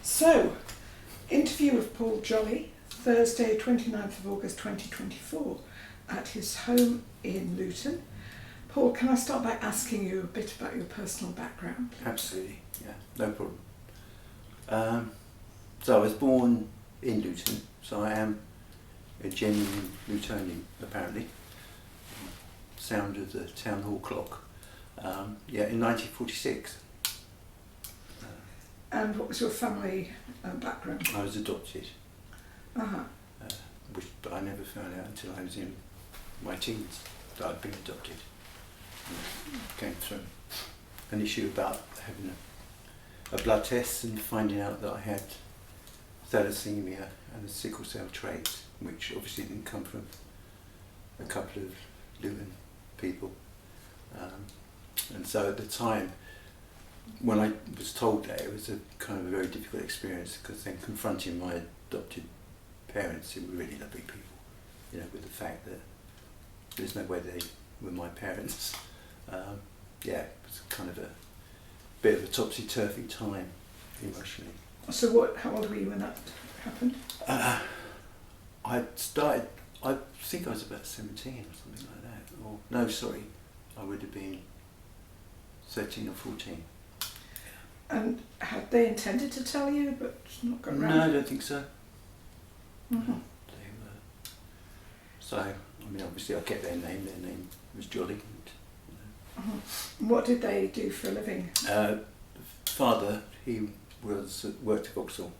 So, interview with Paul Jolly, Thursday 29th of August 2024 at his home in Luton. Paul, can I start by asking you a bit about your personal background? Absolutely, yeah, no problem. So I was born in Luton, so I am a genuine Lutonian, apparently. Sound of the town hall clock. In 1946. And what was your family background? I was adopted, Uh-huh. but I never found out until I was in my teens that I'd been adopted. Came from an issue about having a blood test and finding out that I had thalassemia and a sickle cell trait, which obviously didn't come from a couple of Luton people. And so at the time, when I was told that, it was a kind of a very difficult experience, because then confronting my adopted parents, who were really lovely people, you know, with the fact that there's no way they were my parents. It was kind of a bit of a topsy-turvy time emotionally. So how old were you when that happened? I think I was about 17 or something like that. Or no, sorry, I would have been 13 or 14. And had they intended to tell you, but not got around? No, I don't think so. Mm-hmm. They were. So, I mean, obviously I kept their name. Their name was Jolly. What did they do for a living? Father, he worked at Vauxhall,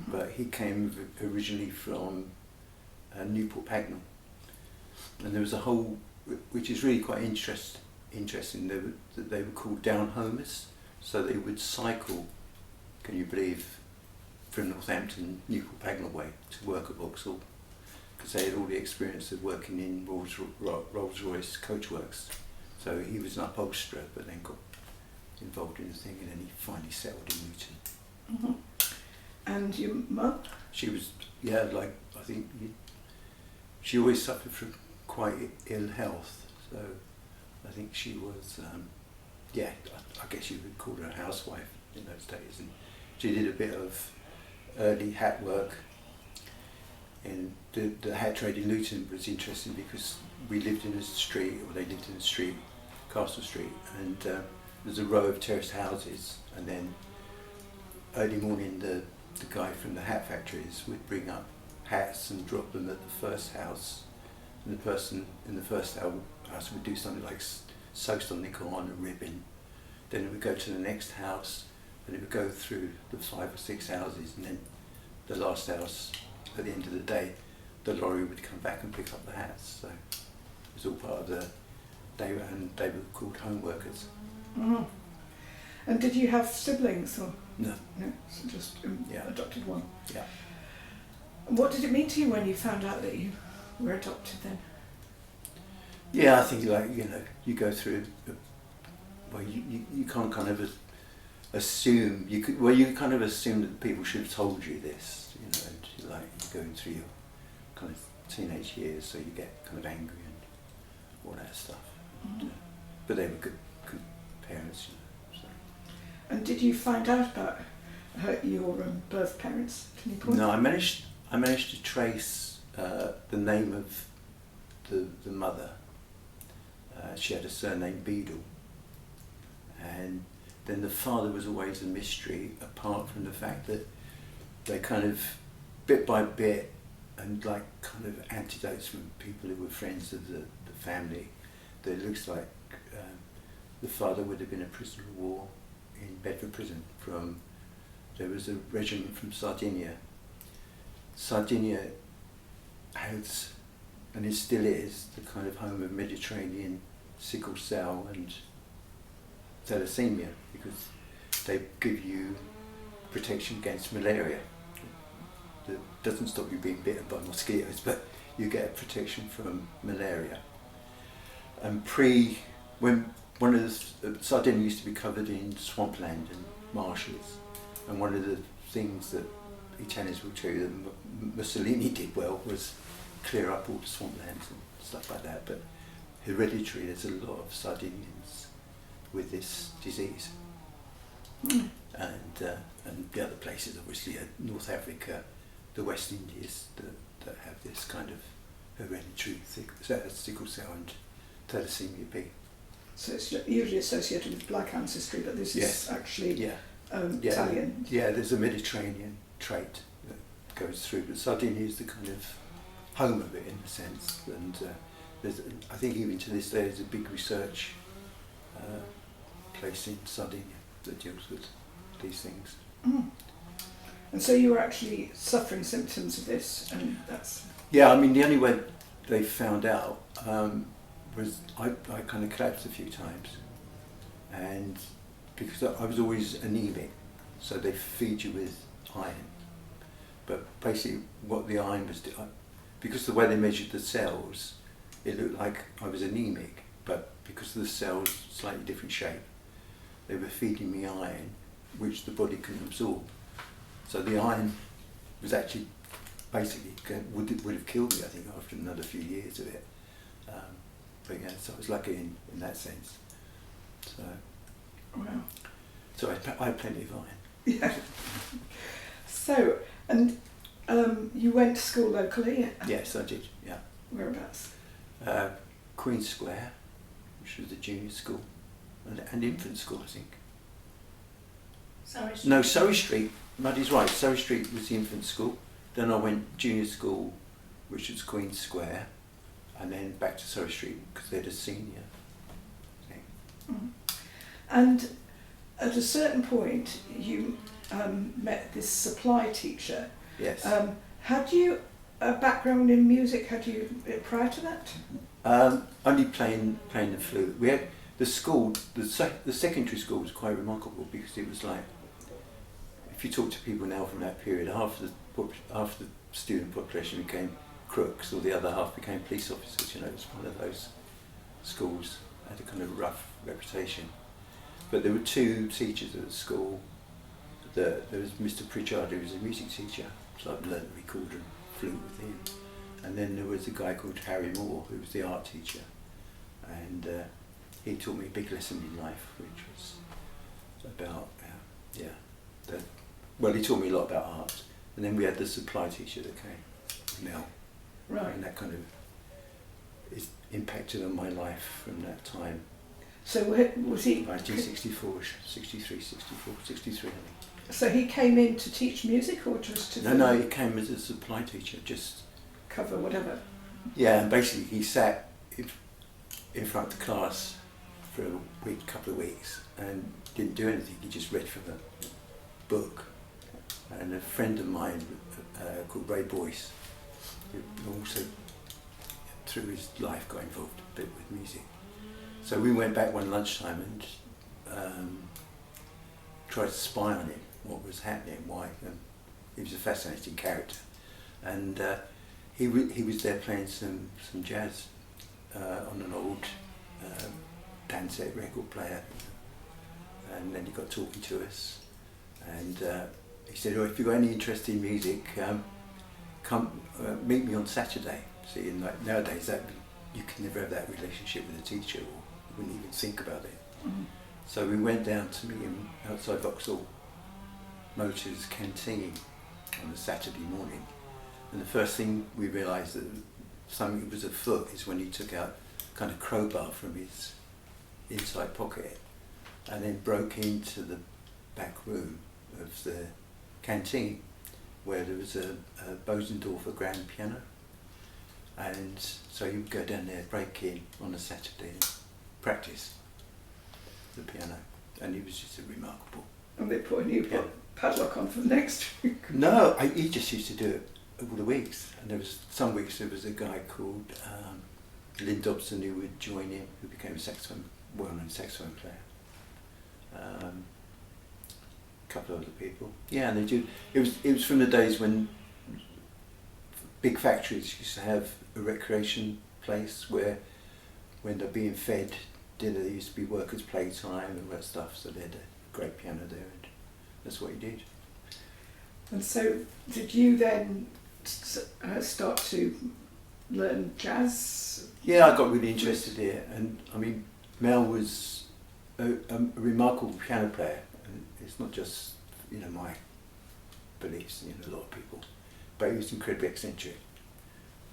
but he came originally from Newport Pagnell, and there was a whole, which is really quite interesting. They were called down homers, so they would cycle. Can you believe? From Northampton, Newport Pagnell way to work at Vauxhall, because they had all the experience of working in Rolls-Royce coachworks. So he was an upholsterer, but then got involved in the thing, and then he finally settled in Luton. Mm-hmm. And your mum? She was, I think she always suffered from quite ill health, so I think she was, I guess you would call her a housewife in those days, and she did a bit of early hat work. And the hat trade in Luton was interesting, because we lived in a street, or they lived in a street, Castle Street, and there's a row of terraced houses, and then early morning the guy from the hat factories would bring up hats and drop them at the first house, and the person in the first house would do something like sew something on a ribbon. Then it would go to the next house, and it would go through the 5 or 6 houses, and then the last house, at the end of the day, the lorry would come back and pick up the hats. So it was all part of they were called home workers. Mm-hmm. And did you have siblings, or? No. No, so just adopted one. Yeah. What did it mean to you when you found out that you were adopted then? Yeah, I think you go through. You can't kind of assume you kind of assume that people should have told you this, and you're going through your kind of teenage years, so you get kind of angry and all that stuff. Mm-hmm. But they were good parents, So. And did you find out about your birth parents at any point? No, I managed to trace the name of the mother. She had a surname Beadle, and then the father was always a mystery, apart from the fact that they kind of, bit by bit, and like kind of anecdotes from people who were friends of the family, that it looks like the father would have been a prisoner of war in Bedford Prison. There was a regiment from Sardinia. Sardinia has, and it still is, the kind of home of Mediterranean sickle cell and thalassemia, because they give you protection against malaria. That doesn't stop you being bitten by mosquitoes, but you get protection from malaria. And when one of Sardinia used to be covered in swampland and marshes, and one of the things that Italians will tell you that Mussolini did well was clear up all the swamplands and stuff like that. But hereditary, there's a lot of Sardinians with this disease. and the other places obviously are North Africa, the West Indies that have this kind of hereditary sickle cell and thalassemia B. So it's usually associated with black ancestry, but this is actually Italian. Yeah, there's a Mediterranean trait that goes through, but Sardinia is the kind of home of it in a sense. And I think even to this day there's a big research place in Sardinia that deals with these things. Mm. And so you were actually suffering symptoms of this, and that's... Yeah, I mean, the only way they found out was I kind of collapsed a few times, and because I was always anemic, so they feed you with iron. But basically what the iron was doing, because the way they measured the cells, it looked like I was anemic, but because of the cells, slightly different shape, they were feeding me iron, which the body couldn't absorb. So the iron was actually basically would have killed me, I think, after another few years of it. But yeah, so I was lucky in that sense. So, wow. So I had plenty of iron. Yeah. So, and you went to school locally? Yes, I did. Yeah. Whereabouts? Queen Square, which was the junior school, and infant school, I think. Surrey Street. No, Surrey Street. Muddy's right. Surrey Street was the infant school. Then I went junior school, which was Queen Square, and then back to Surrey Street because they had a senior thing. Mm. And at a certain point, you met this supply teacher. Yes. Had you a background in music? Had you prior to that? Only playing the flute. We had the school. The secondary school was quite remarkable because it was like, if you talk to people now from that period, half the student population became crooks, or the other half became police officers. You know, it was one of those schools had a kind of rough reputation. But there were two teachers at the school. There was Mr. Pritchard, who was a music teacher, so I learned to record and flute with him. And then there was a guy called Harry Moore, who was the art teacher, and he taught me a big lesson in life, which was about well, he taught me a lot about art. And then we had the supply teacher that came, Mel, Right. and that kind of is impacted on my life from that time. So was he... 1964, 63, 64, 63, I think. So he came in to teach music, or just to... No, he came as a supply teacher, just... cover whatever? Yeah, and basically he sat in front of the class for a couple of weeks and didn't do anything. He just read from a book. And a friend of mine called Ray Boyce, who also through his life got involved a bit with music. So we went back one lunchtime and tried to spy on him, what was happening, why. He was a fascinating character. And he was there playing some jazz on an old Dansette record player. And then he got talking to us. And he said, if you've got any interest in music, come meet me on Saturday. See, and like nowadays you can never have that relationship with a teacher, or you wouldn't even think about it. Mm. So we went down to meet him outside Vauxhall Motors canteen on a Saturday morning. And the first thing we realised that something was afoot is when he took out a kind of crowbar from his inside pocket and then broke into the back room of the canteen where there was a Bosendorfer grand piano. And so he would go down there, break in on a Saturday and practice the piano. And he was just a remarkable... And they put a new padlock on for the next week? No, he just used to do it all the weeks. And there was some weeks there was a guy called Lynn Dobson who would join him, who became a well-known saxophone player. A couple of other people. Yeah, and they do. It was from the days when big factories used to have a recreation place where, when they're being fed dinner, there used to be workers' playtime and all that stuff. So they had a great piano there, and that's what he did. And so, did you then start to learn jazz? Yeah, I got really interested in it, and I mean, Mel was a remarkable piano player, and it's not just, you know, my beliefs, you know, a lot of people, but he was incredibly eccentric.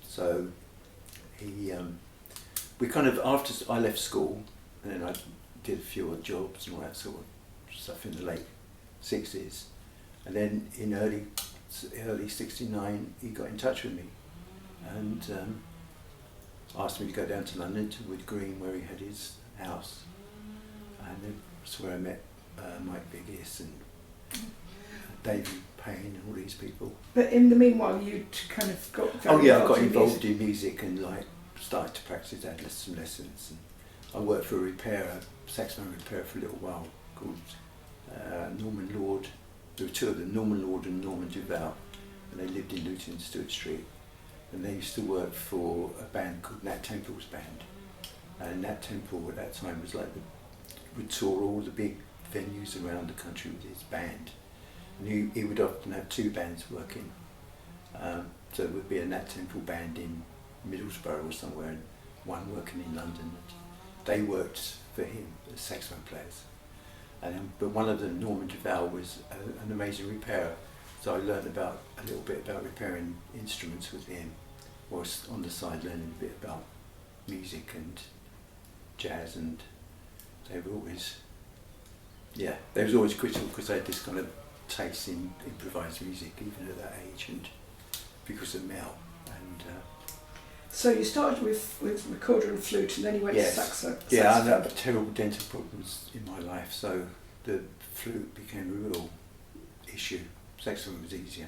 So he, we kind of, after I left school, and then I did a few odd jobs and all that sort of stuff in the late 60s, and then in early 69 he got in touch with me and asked me to go down to London to Wood Green where he had his house, and that's where I met Mike Biggis and David Payne and all these people. But in the meanwhile you kind of got I got involved in music and like started to practice, had some lessons, and I worked for a saxophone repairer for a little while called Norman Lord. There were two of them, Norman Lord and Norman Duval, and they lived in Luton, Stewart Street, and they used to work for a band called Nat Temple's band, and Nat Temple at that time was like would tour all the big venues around the country with his band, and he would often have two bands working, so it would be a Nat Temple band in Middlesbrough or somewhere and one working in London. They worked for him as saxophone players. But one of them, Norman Duval, was an amazing repairer, so I learned a little bit about repairing instruments with him, whilst on the side learning a bit about music and jazz, and they was always critical because they had this kind of taste in improvised music even at that age, and because of Mel. And so you started with recorder and flute, and then you went to saxophone. Yeah, I had terrible dental problems in my life, so the flute became a real issue. Saxophone was easier.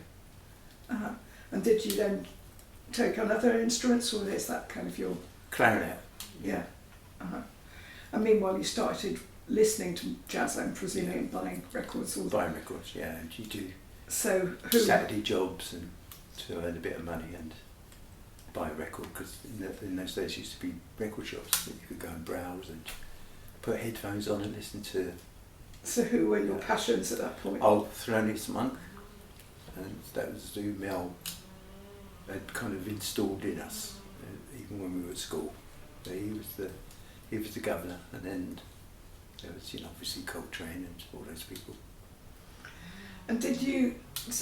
Uh-huh. And did you then take on other instruments, or is that kind of your... Clarinet. Yeah. Uh-huh. And meanwhile you started listening to jazz, I'm presuming, and buying records all the time. Buying records, yeah, and you do Saturday jobs and to earn a bit of money and buy a record, because in those days used to be record shops that you could go and browse and put headphones on and listen to. So who were your passions at that point? Oh, Thelonious Monk, and that was who Mel had kind of installed in us, even when we were at school. So he was the governor, and then there was, you know, obviously Coltrane and all those people. And did you,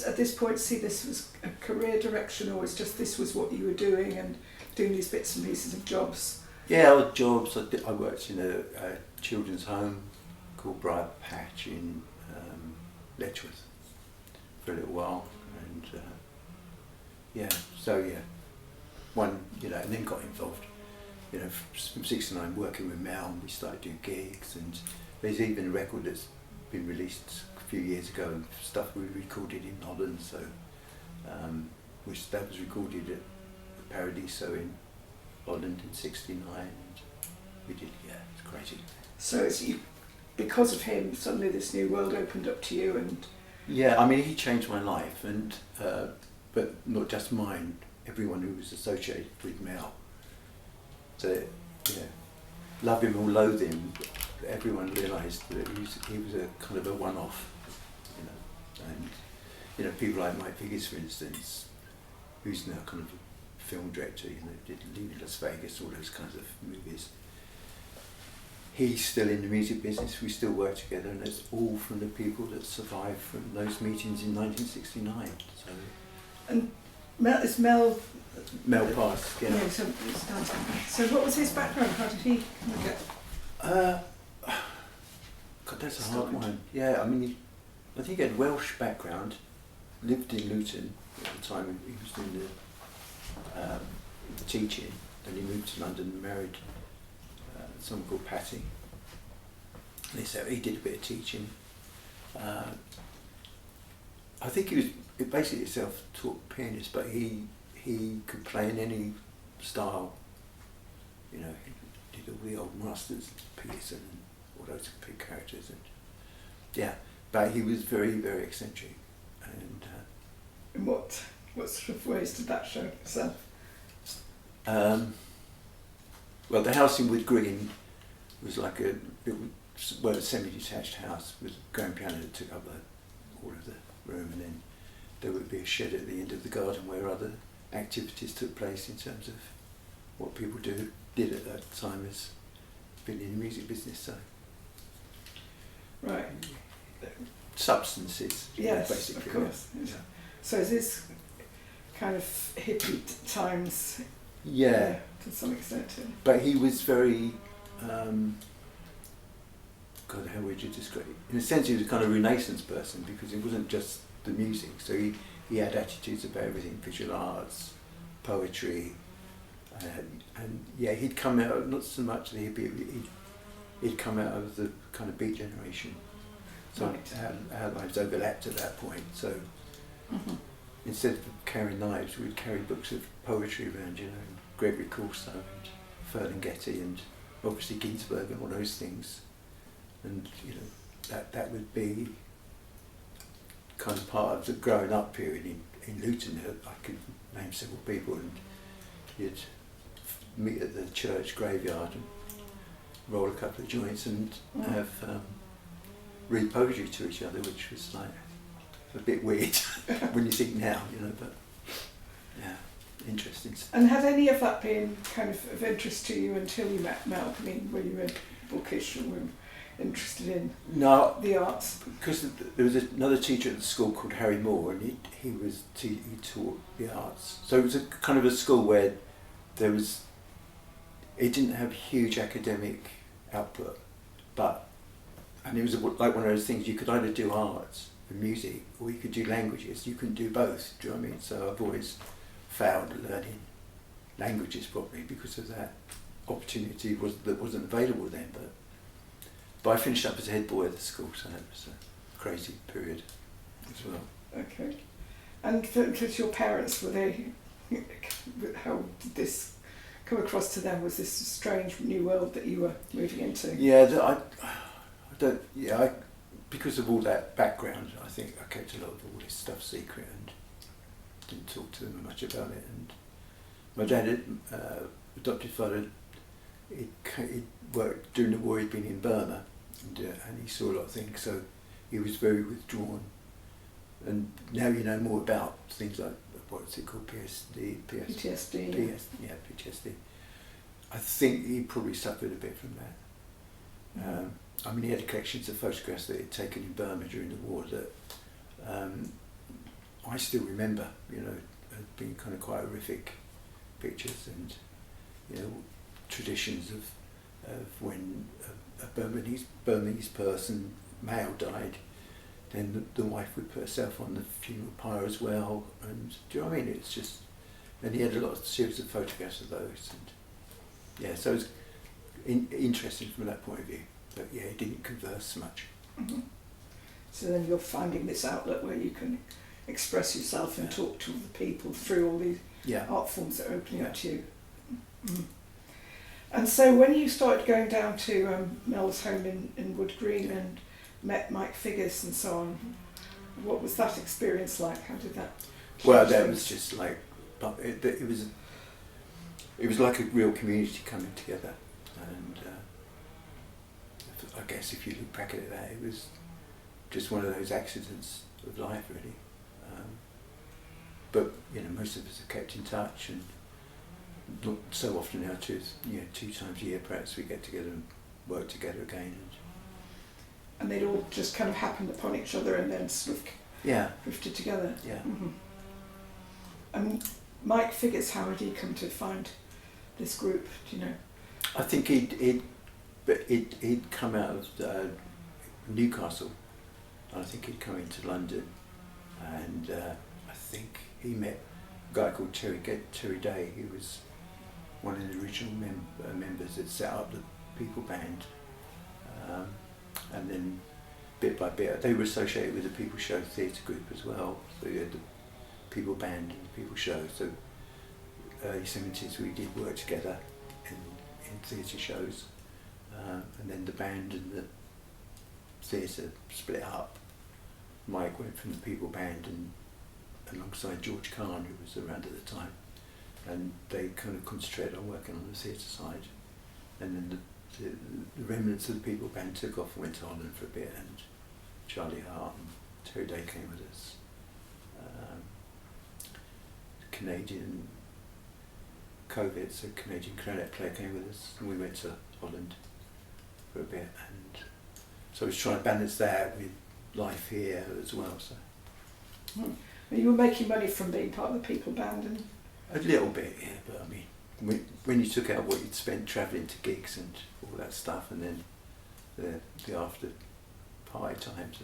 at this point, see this was a career direction, or was just this was what you were doing and doing these bits and pieces of jobs? Yeah, odd jobs. I worked in a children's home called Briar Patch in Letchworth for a little while, and and then got involved. You know, from '69 working with Mel, we started doing gigs, and there's even a record that's been released a few years ago of stuff we recorded in Holland, so which that was recorded at Paradiso in Holland in '69, and we did, it's crazy. So it's because of him, suddenly this new world opened up to you, and... Yeah, I mean, he changed my life, and but not just mine, everyone who was associated with Mel. So, love him or loathe him, everyone realised that he was a kind of a one-off, and people like Mike Biggis, for instance, who's now kind of a film director, did Leaving Las Vegas, all those kinds of movies. He's still in the music business, we still work together, and it's all from the people that survived from those meetings in 1969. So. And is Mel passed, yeah. Yeah, so what was his background? How did he get... God, that's a hard one. Yeah, I mean, I think he had Welsh background, lived in Luton at the time he was doing the teaching, then he moved to London and married someone called Patty. And so he did a bit of teaching. I think he was basically a self-taught pianist, but he could play in any style. He did all the old masters, Peterson and all those big characters, and but he was very, very eccentric. And what sort of ways did that show itself? Well, the house in Wood Green was like a semi-detached house with a grand piano that took up all of the room, and then there would be a shed at the end of the garden where other activities took place in terms of what people did at that time as being in the music business. So. Right. substances. Yes, basically. of course. Yeah. So is this kind of hippie times? Yeah. To some extent. But he was very, God, how would you describe it? In a sense, he was a kind of Renaissance person because it wasn't just the music. So he had attitudes about everything, visual arts, poetry, and yeah, he'd come out, not so much the hippie, he'd come out of the kind of Beat generation. So right. our lives overlapped at that point. So instead of carrying knives, we'd carry books of poetry around, Gregory Corso and Ferlinghetti and obviously Ginsberg and all those things. And that would be kind of part of the growing up period in Luton. I could name several people, and you'd meet at the church graveyard and roll a couple of joints and have read poetry to each other, which was like a bit weird when you think now, but yeah, interesting. And had any of that been kind of interest to you until you met Mel? I mean, were you bookish or were interested in the arts? Because there was another teacher at the school called Harry Moore, and he taught the arts. So it was a kind of a school where it didn't have huge academic output, and it was like one of those things, you could either do arts and music or you could do languages. You couldn't do both, do you know what I mean? So I've always failed at learning languages probably because of that opportunity that wasn't available then. But I finished up as a head boy at the school, so that was a crazy period as well. Okay. And because your parents, how did this come across to them? Was this a strange new world that you were moving into? Yeah, because of all that background, I think I kept a lot of all this stuff secret and didn't talk to them much about it. And my dad, adopted father, he'd worked during the war. He'd been in Burma, and he saw a lot of things. So he was very withdrawn. And now you know more about things like what's it called, PTSD. I think he probably suffered a bit from that. He had collections of photographs that he'd taken in Burma during the war that I still remember, being kind of quite horrific pictures, and traditions of when a Burmese person, male, died, then the wife would put herself on the funeral pyre as well, and do you know what I mean? It's just, and he had a series of photographs of those, and yeah, so it was interesting from that point of view, but yeah, he didn't converse much. Mm-hmm. So then you're finding this outlet where you can express yourself and talk to other people through all these art forms that are opening up to you. Mm-hmm. And so when you started going down to Mel's home in Wood Green and met Mike Figgis and so on, what was that experience like? How did that change that things? was just like, it was like a real community coming together, and I guess if you look back at that, it was just one of those accidents of life, really. But most of us have kept in touch, and not so often now, 2 times a year perhaps, we get together and work together again. And they'd all just kind of happened upon each other and then sort of drifted together. Yeah. Mm-hmm. And Mike Figgis, how did he come to find this group? Do you know? I think he'd come out of Newcastle, and I think he'd come into London, and I think he met a guy called Terry Day. He was one of the original members that set up the People Band. And then bit by bit, they were associated with the People Show theatre group as well. So you had the People Band and the People Show. So early 70s we did work together in theatre shows. And then the band and the theatre split up. Mike went from the People Band and alongside George Kahn, who was around at the time. And they kind of concentrated on working on the theatre side. And then the remnants of the People Band took off and went to Holland for a bit, and Charlie Hart and Terry Day came with us. Canadian clarinet player came with us, and we went to Holland for a bit, and so I was trying to balance that with life here as well. So You were making money from being part of the people band, and a little bit, yeah. But I mean, when you took out what you'd spent travelling to gigs and all that stuff, and then the after party times,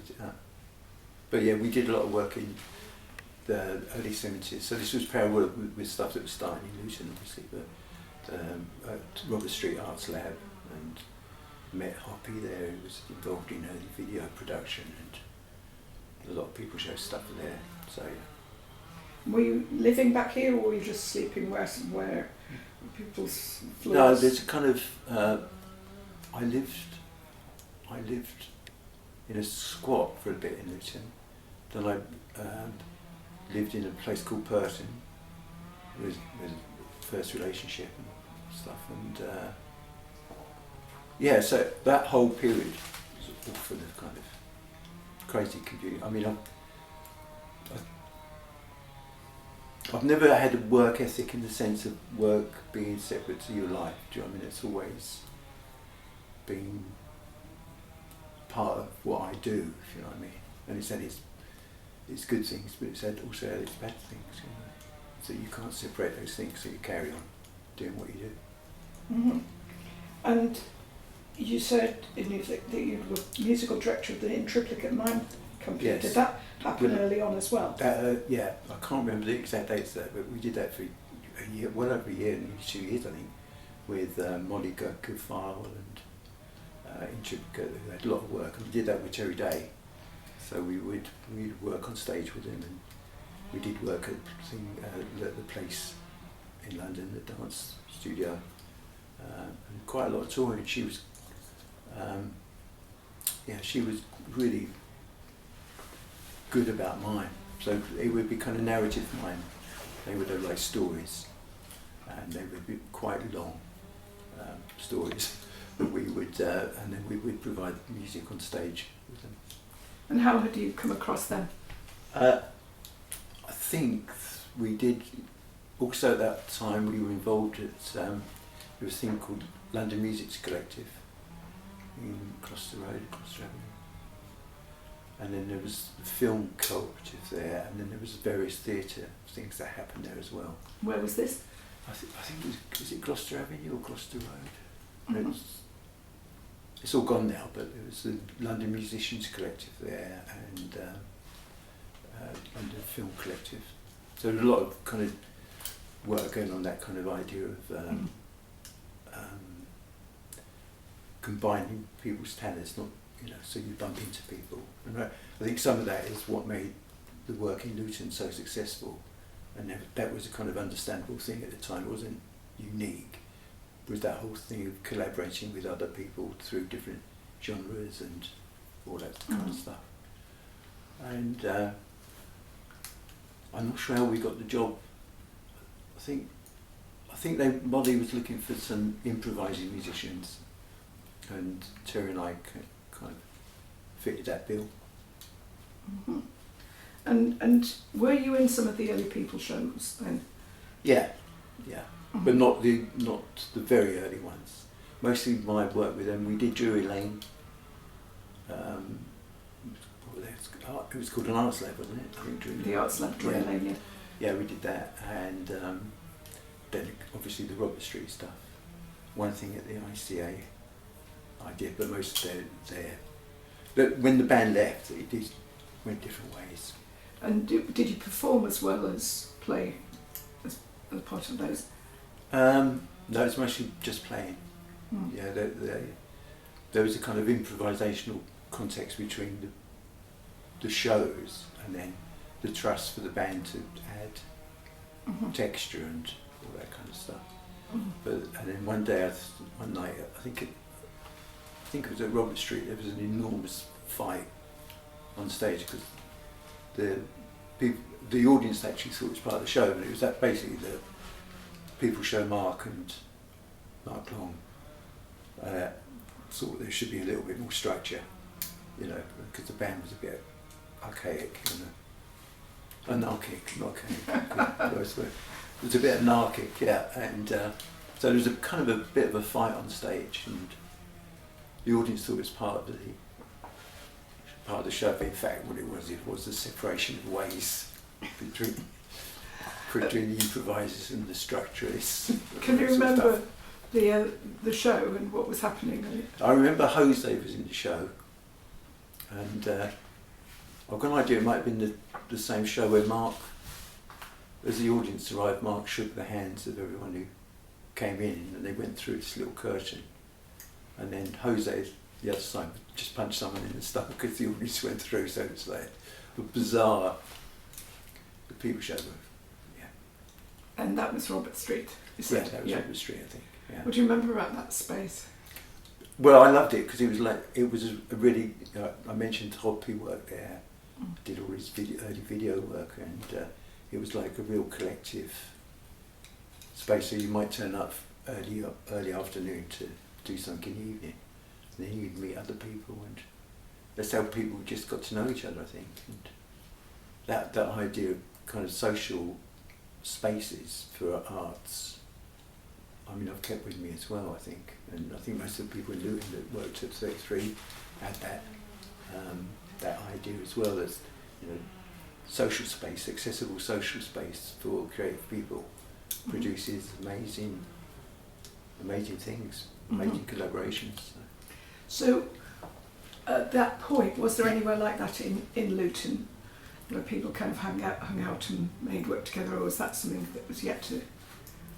but yeah, we did a lot of work in the early 70s. So this was parallel with stuff that was starting in Luton, obviously, but at Robert Street Arts Lab, and met Hoppy there, who was involved in early video production, and a lot of people show stuff there. So yeah. Were you living back here, or were you just sleeping where people's floors? No, there's a kind of I lived in a squat for a bit in Luton. Then I lived in a place called Purton with first relationship and stuff, and yeah, so that whole period was all full of kind of crazy computing. I mean, I've never had a work ethic in the sense of work being separate to your life. Do you know what I mean? It's always been part of what I do, if you know what I mean. And it's had its good things, but it's also had its bad things. You know? So you can't separate those things, so you carry on doing what you do. Mm-hmm. And you said in music that you were musical director of the In Triplicate Mime Company. Yes. Did that happen early on as well? Yeah, I can't remember the exact dates of that, but we did that for a year, well over a year, nearly 2 years I think, with Molly Gufile and In Triplicate, who had a lot of work, and we did that with Terry Day. So we'd work on stage with him, and we did work at the place in London, the dance studio, and quite a lot of touring. She was really good about mime. So it would be kind of narrative mime. They would have like stories, and they would be quite long stories that we would, and then we would provide music on stage with them. And how had you come across them? I think we did. Also at that time we were involved at there was a thing called London Music's Collective in Gloucester Road, Gloucester Avenue. And then there was the film cooperative there, and then there was various theatre things that happened there as well. Where was this? I think it was it Gloucester Avenue or Gloucester Road? Mm-hmm. It's all gone now, but there was the London Musicians Collective there, and London Film Collective. So there was a lot of kind of work going on, that kind of idea of combining people's talents, not, you know, so you bump into people. And I think some of that is what made the work in Luton so successful, and that was a kind of understandable thing at the time. It wasn't unique. It was that whole thing of collaborating with other people through different genres and all that kind of stuff. And I'm not sure how we got the job. I think Molly was looking for some improvising musicians, and Terry and I kind of fitted that bill. Mm-hmm. And were you in some of the early people shows then? Yeah. Mm-hmm. But not the very early ones. Mostly my work with them. We did Drury Lane. It was called an Arts Lab, wasn't it? I think Drury Lane. The Arts Lab, Drury Lane, yeah. Yeah, we did that, and then obviously the Robert Street stuff. One thing at the ICA I did, but most but when the band left, it went different ways. And did you perform as well as play as part of those? No, it's mostly just playing. Mm. Yeah, there was a kind of improvisational context between the shows, and then the trust for the band to add texture and all that kind of stuff. And then one night, I think it was at Robert Street, there was an enormous fight on stage because the audience actually thought it was part of the show, but it was that basically the people show Mark Long thought there should be a little bit more structure, you know, because the band was a bit archaic, you know, anarchic, not archaic. It was a bit anarchic, yeah, and so there was a kind of a bit of a fight on stage, and the audience thought it was part of part of the show. But in fact, what it was the separation of ways between the improvisers and the structuralists. Can you remember the show and what was happening in it? I remember Jose was in the show, and I've got an idea it might have been the same show where Mark, as the audience arrived, Mark shook the hands of everyone who came in, and they went through this little curtain, and then Jose, the other side, just punched someone in the stomach because the audience went through. So it's like a bizarre people show. Yeah. And that was Robert Street. Yeah, that was Robert Street, I think. Yeah. What do you remember about that space? Well, I loved it because it was a really. I mentioned Todd who worked there, did all his early video work, and it was like a real collective space. So you might turn up early afternoon to do something in the evening, and then you'd meet other people, and that's how people just got to know each other, I think. And that idea of kind of social spaces for arts, I mean, I've kept with me as well, I think. And I think most of the people in Luton that worked at 33 had that idea as well, as, you know, social space, accessible social space for creative people, produces amazing things, amazing collaborations. So at that point, was there anywhere like that in Luton, where people kind of hung out and made work together, or was that something that was yet to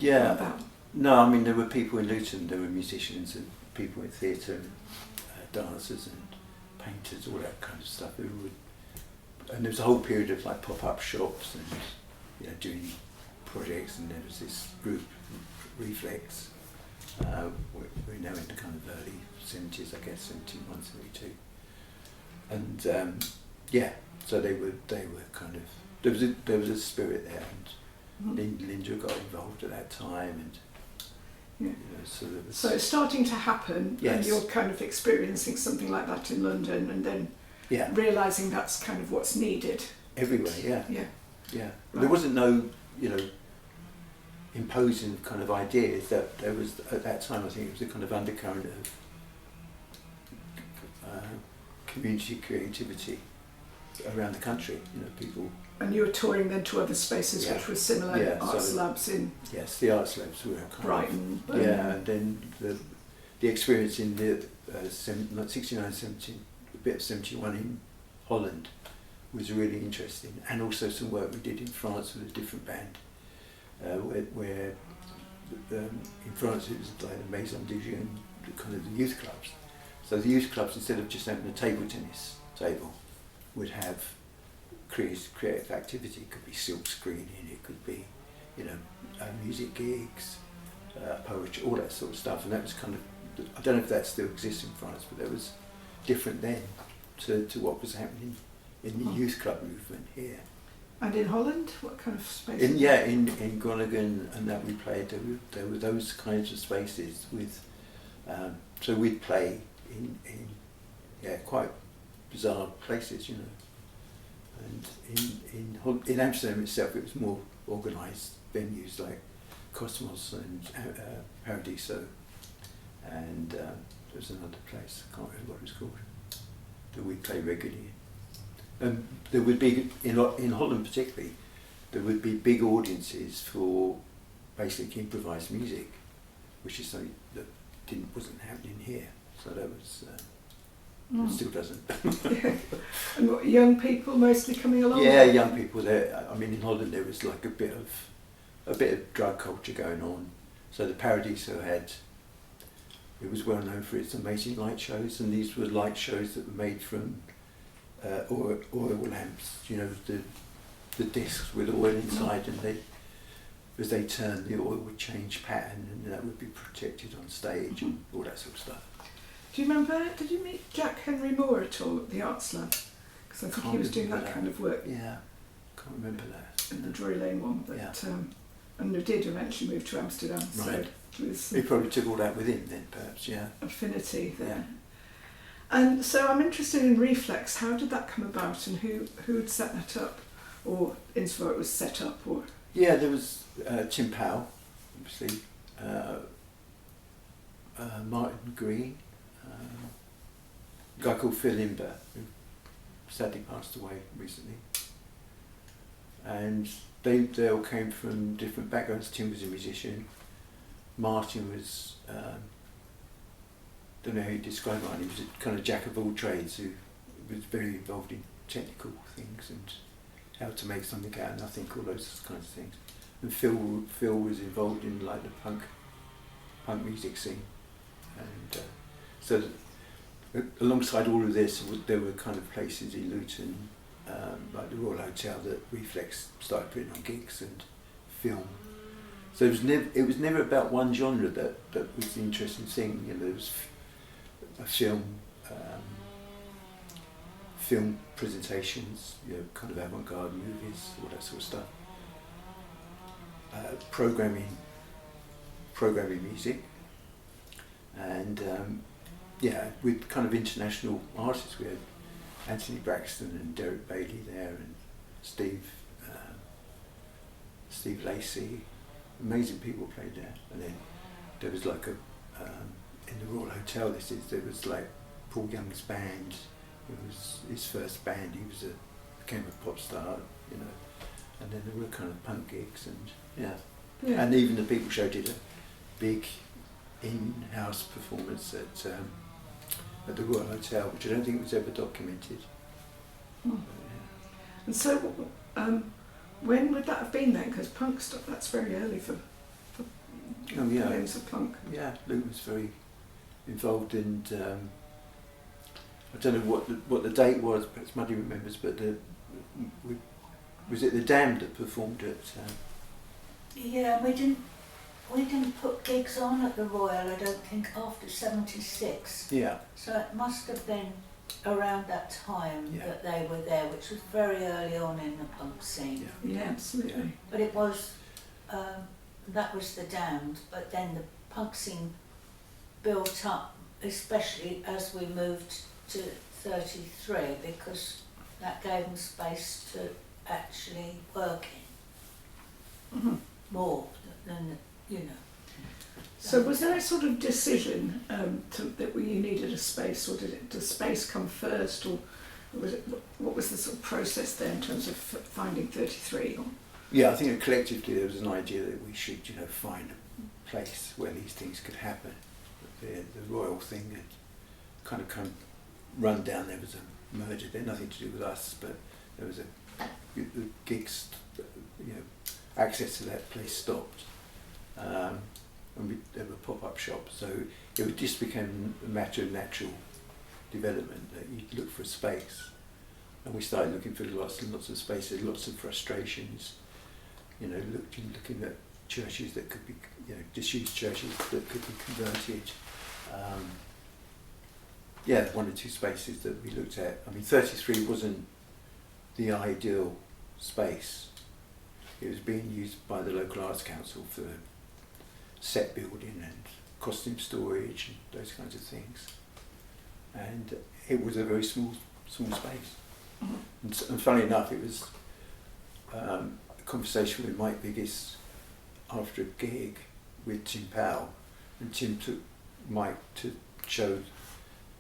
come about? No, I mean, there were people in Luton, there were musicians and people in theatre, and dancers and painters, all that kind of stuff. And there was a whole period of like pop-up shops and, you know, doing projects, and there was this group, Refleks. We're now in the kind of early 70s, I guess, 71, 72. And so they were kind of, there was a spirit there, and Linda got involved at that time, and you know, so it's starting to happen, yes. And you're kind of experiencing something like that in London, and then realising that's kind of what's needed everywhere. Yeah. Right. There wasn't no, you know, imposing kind of ideas. That there was at that time. I think it was a kind of undercurrent of community creativity around the country. You know, people. And you were touring then to other spaces which were similar, arts labs in. Yes, the arts labs were kind Brighton. of, and then the experience in the 69, 70, a bit of 71 in Holland was really interesting, and also some work we did in France with a different band, where in France it was like the Maison du Jeune, kind of the youth clubs. So the youth clubs, instead of just having a table tennis table, would have creative activity. It could be silk screening, it could be, you know, music gigs, poetry, all that sort of stuff. And that was kind of, I don't know if that still exists in France, but that was different then to what was happening in the youth club movement here. And in Holland, what kind of space? In Groningen, and that we played, there were those kinds of spaces with, so we'd play in quite bizarre places, you know. And in Amsterdam itself, it was more organised venues like Cosmos and Paradiso, and there was another place, I can't remember what it was called, that we play regularly. There would be, in Holland particularly, there would be big audiences for basic improvised music, which is something that wasn't happening here. So that was, it still doesn't. And what, young people mostly coming along? Yeah, young people there. I mean, in Holland there was like a bit of drug culture going on. So the Paradiso it was well known for its amazing light shows, and these were light shows that were made from oil lamps, you know, the discs with oil inside, and as they turned, the oil would change pattern, and that would be projected on stage and all that sort of stuff. Do you remember, did you meet Jack Henry Moore at all at the Arts Lab? Because I think he was doing that kind of work. Yeah, can't remember that. In the Drury Lane one, but and he did eventually move to Amsterdam. Right. So it was he probably took all that with him then, perhaps, yeah. Affinity there. Yeah. And so I'm interested in Refleks. How did that come about, and who had set that up, or insofar it was set up, or? Yeah, there was Tim Powell, obviously, Martin Green, a guy called Phil Imber, who sadly passed away recently. And they all came from different backgrounds. Tim was a musician. Martin was, don't know how you describe Martin, he was a kind of jack of all trades who was very involved in technical things and how to make something out of nothing, all those kinds of things. And Phil was involved in like the punk music scene. And so alongside all of this, there were kind of places in Luton, like the Royal Hotel, that Refleks started putting on gigs and film. So it was never about one genre that was the interesting thing. You know, there was a film presentations, you know, kind of avant-garde movies, all that sort of stuff. Programming music, and with kind of international artists. We had Anthony Braxton and Derek Bailey there, and Steve Lacey. Amazing people played there. And then there was like in the Royal Hotel, there was like Paul Young's band. It was his first band. He became a pop star, you know. And then there were kind of punk gigs, and and even the People Show did a big in-house performance at the Royal Hotel, which I don't think was ever documented. And so, when would that have been then? Because punk stuff, that's very early for names of punk. Yeah, Luke was very involved, and I don't know what the date was. Perhaps Muddy remembers, but was it the Damned that performed at? Yeah, we didn't put gigs on at the Royal, I don't think, after '76. Yeah. So it must have been around that time that they were there, which was very early on in the punk scene. Yeah, absolutely. Yeah. But it was, that was the Damned, but then the punk scene built up, especially as we moved to 33, because that gave them space to actually work in more than, you know. So was there a sort of decision that you needed a space, or did space come first, or what was the sort of process there in terms of finding 33? Yeah, I think collectively there was an idea that we should, you know, find a place where these things could happen. The royal thing had kind of come run down. There was a merger there, nothing to do with us, but there was the gigs, you know, access to that place stopped. And there were pop-up shops, so it just became a matter of natural development that you'd look for a space. And we started looking for lots and lots of spaces, lots of frustrations, you know, looking at churches that could be, you know, disused churches that could be converted. One or two spaces that we looked at. I mean, 33 wasn't the ideal space. It was being used by the local arts council for set building and costume storage and those kinds of things. And it was a very small space. And funnily enough, it was a conversation with Mike Biggis after a gig with Tim Powell, and Tim took Mike to show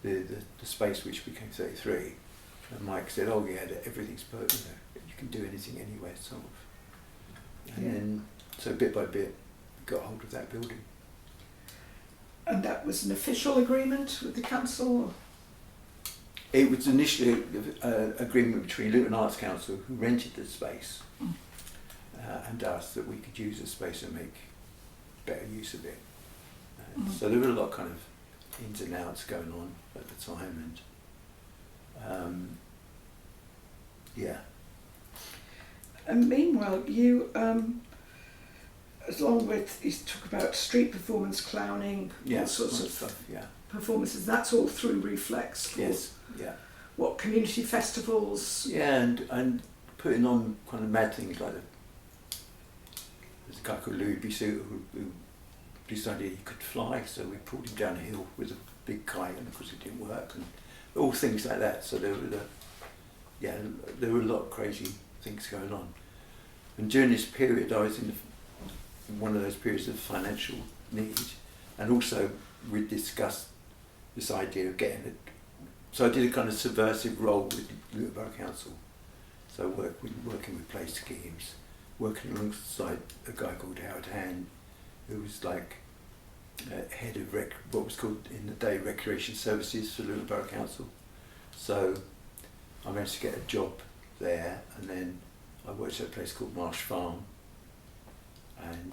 the space which became 33, and Mike said, "Oh yeah, everything's perfect. You know, you can do anything anywhere, sort of." And then, so bit by bit, got hold of that building. And that was an official agreement with the council? It was initially an agreement between Luton Arts Council, who rented the space, and us, that we could use the space and make better use of it. So there were a lot of kind of ins and outs going on at the time, and And meanwhile, you, along with, you talk about street performance, clowning, all sorts of stuff, performances, that's all through Refleks? Yes, yeah. What, community festivals? Yeah, and putting on kind of mad things like there's a guy called Louis Bissoux who decided he could fly, so we pulled him down a hill with a big kite, and of course it didn't work, and all things like that. So there were a lot of crazy things going on. And during this period, I was in one of those periods of financial need, and also we discussed this idea of getting so I did a kind of subversive role with Luton Borough Council. So working with play schemes, working alongside a guy called Howard Hand, who was like head of what was called in the day recreation services for Luton Borough Council. So I managed to get a job there, and then I worked at a place called Marsh Farm, and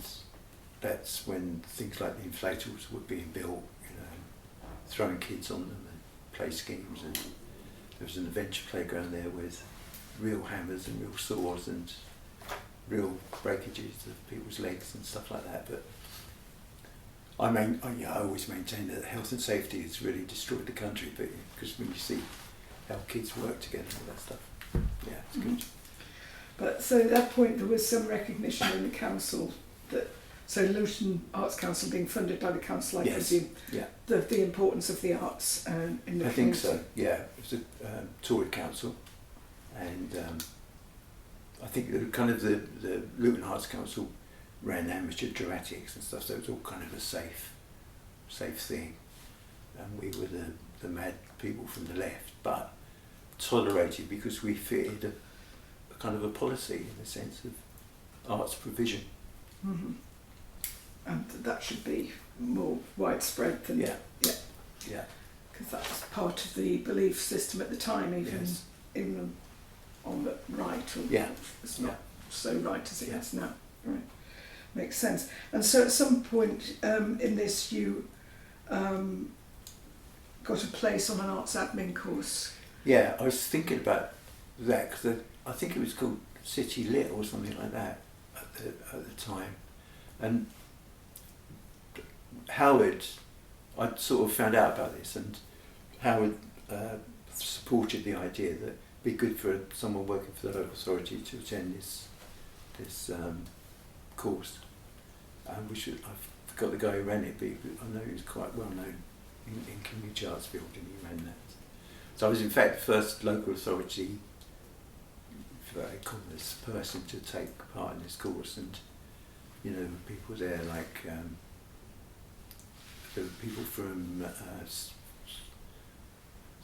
that's when things like the inflatables were being built, you know, throwing kids on them and play schemes, and there was an adventure playground there with real hammers and real saws and real breakages of people's legs and stuff like that. But I always maintain that health and safety has really destroyed the country, but because when you see how kids work together and all that stuff, yeah, it's good. But so at that point there was some recognition in the council that, so Luton Arts Council being funded by the council, I presume, the importance of the arts in the community. I think so, yeah. It was a Tory council, and I think the Luton Arts Council ran amateur dramatics and stuff, so it was all kind of a safe thing. And we were the mad people from the left, but tolerated because we fitted a kind of a policy in the sense of arts provision. Mm-hmm. And that should be more widespread than yeah. Because that was part of the belief system at the time, even on the right. Or it's not so right as it is now. Right, makes sense. And so at some point in this, you got a place on an arts admin course. Yeah, I was thinking about that because I think it was called City Lit or something like that at the time, and Howard, I'd sort of found out about this, and Howard supported the idea that it'd be good for someone working for the local authority to attend this course. I forgot the guy who ran it, but I know he was quite well known in community arts field, and he ran that. So I was in fact the first local authority, commerce person to take part in this course, and you know, people there like there were people from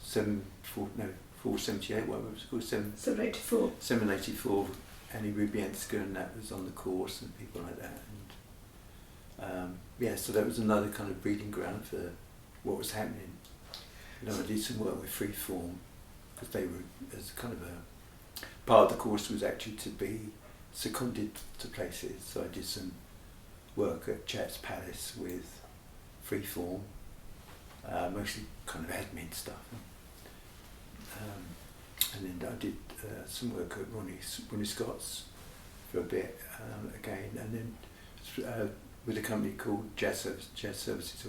478, what was it called? 784. 784, Annie Rubienska, and that was on the course, and people like that. And so that was another kind of breeding ground for what was happening. You know, I did some work with Freeform, because they were, as kind of a part of the course was actually to be seconded to places. So I did some work at Chats Palace with Freeform, mostly kind of admin stuff. And then I did some work at Ronnie Scott's for a bit again, and then with a company called Jazz Services.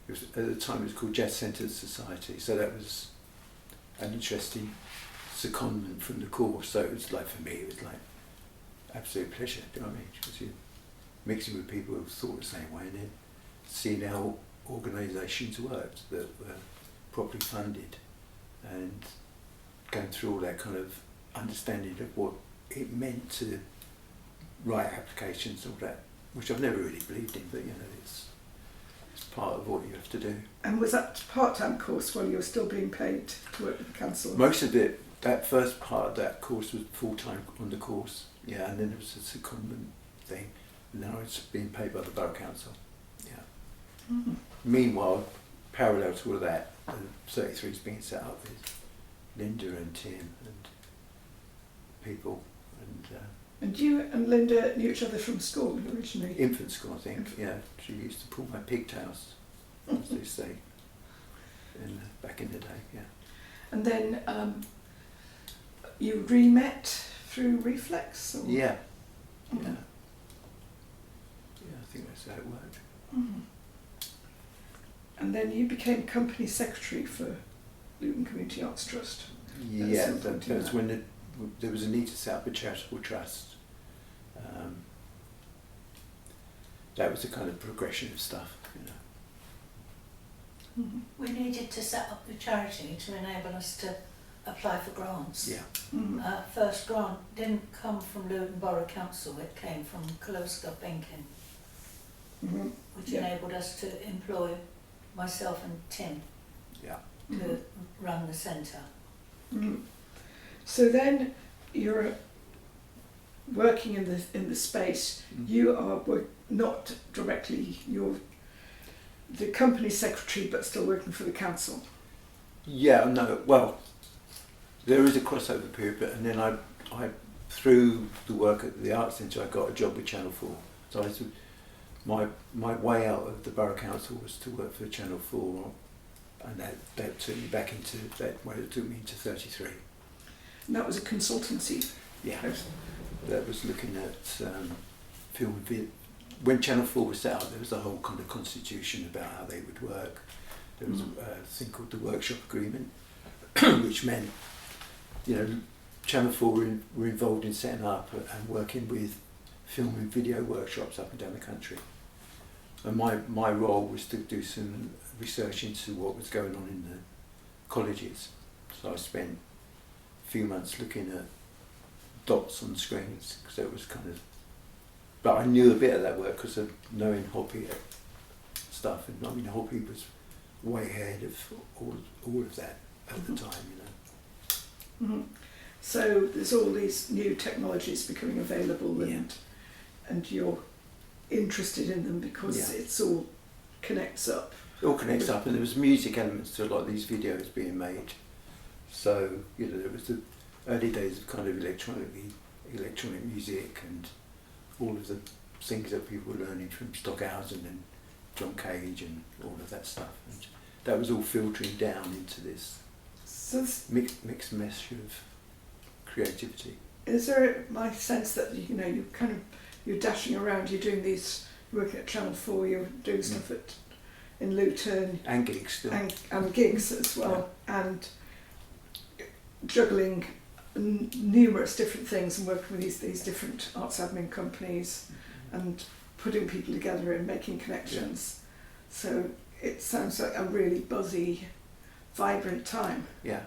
It was at the time it was called Jazz Centres Society. So that was an interesting secondment from the course. So it was like, for me, it was like absolute pleasure. Do you know what I mean? Because you're mixing with people who thought the same way, and then seeing how organisations worked that were properly funded, and going through all that kind of understanding of what it meant to write applications, all that, which I've never really believed in, but you know, it's part of what you have to do. And was that a part-time course while you were still being paid to work with the council? Most of it, that first part of that course was full-time on the course, and then there was a secondment thing, and then I was being paid by the Borough Council. Mm-hmm. Meanwhile, parallel to all of that, 33 is being set up with Linda and Tim and people. And you and Linda knew each other from school originally? Infant school, I think, She used to pull my pigtails, as they say, back in the day, And then you re-met through Refleks? Or? Yeah. Mm-hmm. Yeah, I think that's how it worked. Mm-hmm. And then you became company secretary for Luton Community Arts Trust. Yeah, that was when there was a need to set up a charitable trust. That was the kind of progression of stuff, you know. Mm-hmm. We needed to set up the charity to enable us to apply for grants. Yeah. Mm-hmm. First grant didn't come from Luton Borough Council, it came from Kolowska Benkin, Mm-hmm. which enabled us to employ myself and Tim. Yeah. to run the centre. Mm. So then you're working in the space. You are not directly, you're the company secretary but still working for the council. Yeah, no, well, there is a crossover period, but and then I through the work at the Arts Centre, I got a job with Channel 4. So my way out of the Borough Council was to work for Channel 4, and that took me back into that way. It took me into 33. And that was a consultancy. Yeah, that was looking at film and video. When Channel 4 was set up, there was a whole kind of constitution about how they would work. There was a thing called the workshop agreement, which meant, you know, Channel 4 were involved in setting up and working with film and video workshops up and down the country. And my role was to do some research into what was going on in the colleges. So I spent a few months looking at dots on screens, because it was kind of, but I knew a bit of that work because of knowing Hoppy stuff, and I mean Hoppy was way ahead of all of that at the time, you know. So there's all these new technologies becoming available, and you're interested in them because it's all connects up. It all connects up, and there was music elements to a lot of these videos being made. So, you know, there was the early days of kind of electronic music and all of the things that people were learning from Stockhausen and John Cage and all of that stuff. And that was all filtering down into this mixed mesh of creativity. Is there my sense that you're dashing around, you're doing these, working at Channel 4, you're doing stuff in Luton and gigs still, and gigs as well, and juggling numerous different things and working with these different arts admin companies and putting people together and making connections. So it sounds like a really buzzy, vibrant time. Yeah.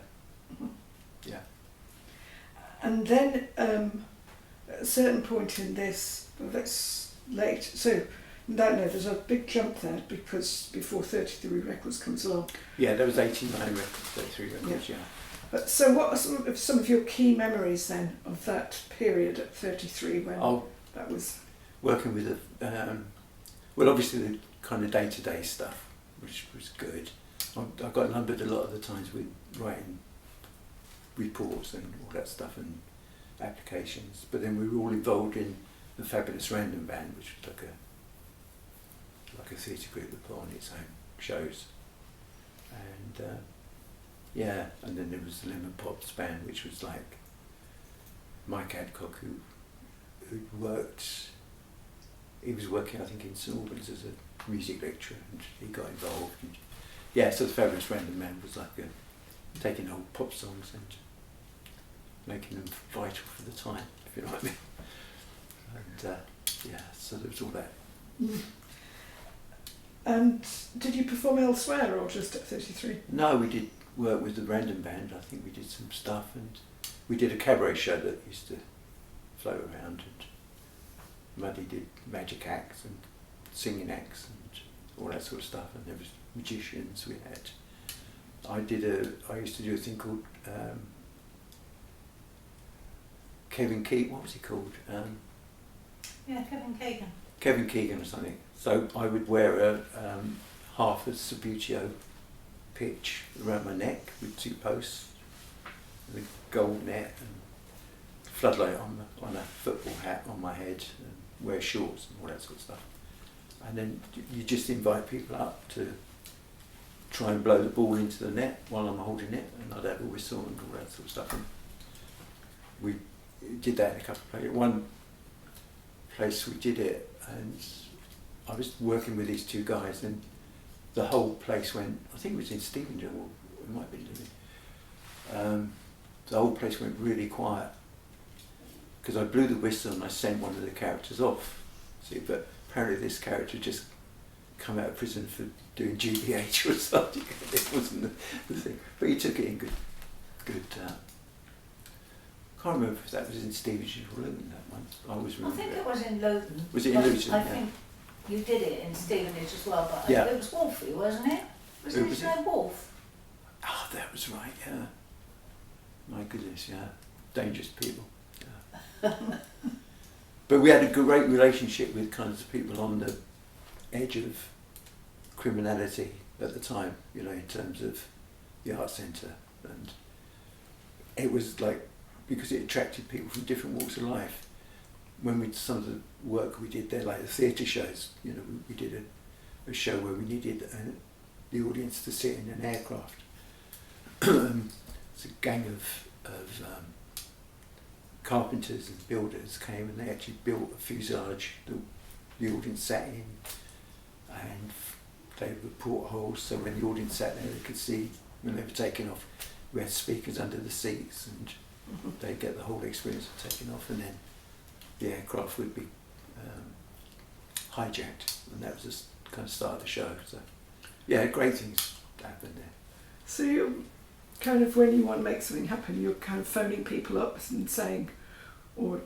And then at a certain point in this, that's late, so there's a big jump there because before 33 Records comes along. Yeah, there was 89 records, 33 records, yeah. But so what are some of your key memories then of that period at 33 when that was? Working with well, obviously the kind of day-to-day stuff, which was good. I got numbered a lot of the times with writing reports and all that stuff and applications, but then we were all involved in the Fabulous Random Band, which was like a theatre group that put on its own shows, and and then there was the Lemon Pops Band, which was like Mike Adcock, who worked. He was working, I think, in St Albans as a music lecturer, and he got involved. And, so the Fabulous Random Band was like taking old pop songs and making them vital for the time, if you know what I mean. And so there was all that. And did you perform elsewhere or just at 33? No, we did work with the Random Band. I think we did some stuff, and we did a cabaret show that used to float around, and Muddy did magic acts and singing acts and all that sort of stuff, and there was magicians we had. I used to do a thing called Kevin Keegan, what was he called? Kevin Keegan. Kevin Keegan or something. So I would wear a half a Subbuteo pitch around my neck with 2 posts, with a gold net and floodlight on a football hat on my head, and wear shorts and all that sort of stuff. And then you just invite people up to try and blow the ball into the net while I'm holding it, and I'd have a whistle and all that sort of stuff. And we did that in a couple of places. One place we did it, and I was working with these 2 guys, and the whole place went, I think it was in Stevenage, or it might be Living. The whole place went really quiet because I blew the whistle and I sent one of the characters off. See, but apparently this character just come out of prison for doing GBH or something. It wasn't the thing, but he took it in good. Can't remember if that was in Stevenage or Luton. That one. I think it was in Luton. Was it in Luton? I think you did it in Stevenage as well, but yeah. It was Wolfie, wasn't it? Wasn't his name Wolf? that was right, yeah. My goodness, yeah. Dangerous people. Yeah. But we had a great relationship with kind of the people on the edge of criminality at the time, you know, in terms of the art centre. And it was like, because it attracted people from different walks of life. When we, some of the work we did there, like the theatre shows, you know, we did a show where we needed the audience to sit in an aircraft. It's a gang of carpenters and builders came, and they actually built a fuselage that the audience sat in, and they were portholes, so when the audience sat there they could see when they were taking off. We had speakers under the seats, and they'd get the whole experience of taking off, and then the aircraft would be hijacked, and that was the kind of start of the show. So yeah, great things happened there. So you kind of, when you want to make something happen, you're kind of phoning people up and saying, or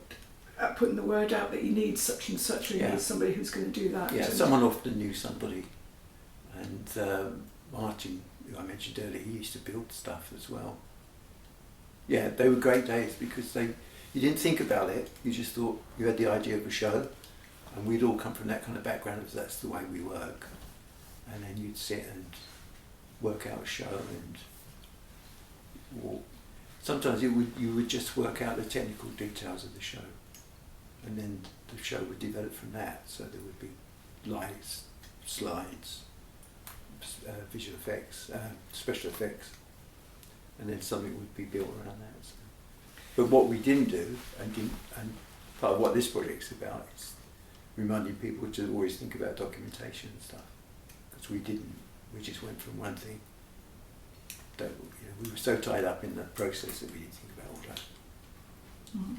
putting the word out that you need such and such, or you need somebody who's going to do that. Yeah, someone often knew somebody, and Martin, who I mentioned earlier, he used to build stuff as well. Yeah, they were great days because you didn't think about it, you just thought you had the idea of a show, and we'd all come from that kind of background, because that's the way we work, and then you'd sit and work out a show, and or sometimes you would just work out the technical details of the show, and then the show would develop from that. So there would be lights, slides, visual effects, special effects, and then something would be built around that. So. But what we didn't do, and part of what this project's about, is reminding people to always think about documentation and stuff, because we didn't. We just went from one thing. That, you know, we were so tied up in the process that we didn't think about all that. Mm-hmm.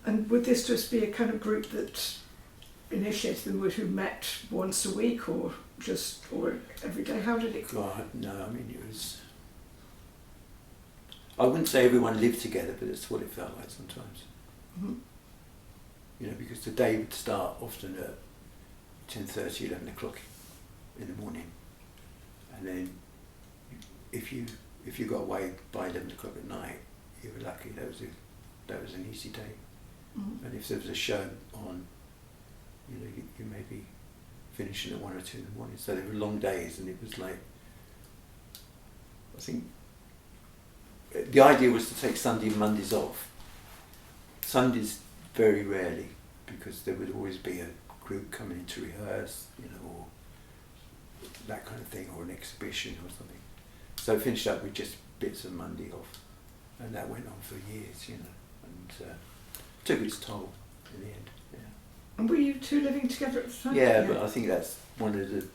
And would this just be a kind of group that initiated them, who met once a week, or every day? How did it go? God, no, I mean, it was. I wouldn't say everyone lived together, but it's what it felt like sometimes. Mm-hmm. You know, because the day would start often at 10:30, 11 o'clock in the morning, and then if you got away by 11 o'clock at night, you were lucky. That was an easy day. Mm-hmm. And if there was a show on, you know, you may be finishing at 1 or 2 in the morning. So they were long days, and it was like, I think the idea was to take Sunday and Mondays off. Sundays very rarely, because there would always be a group coming in to rehearse, you know, or that kind of thing, or an exhibition or something. So I finished up with just bits of Monday off, and that went on for years, you know, and took its toll in the end. Yeah. And were you two living together at the time? Yeah, but I think that's one of the.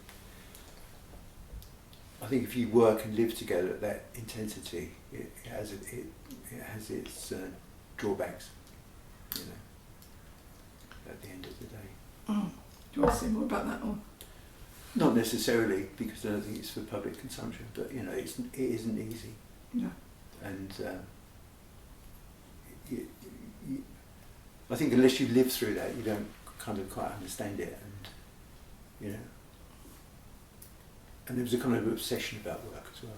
I think if you work and live together at that intensity, it has its drawbacks, you know, at the end of the day. Oh. Do you want to say more about that? Or? Not necessarily, because I don't think it's for public consumption, but you know, it isn't easy. No. And I think unless you live through that, you don't kind of quite understand it, and you know. And there was a kind of obsession about work as well,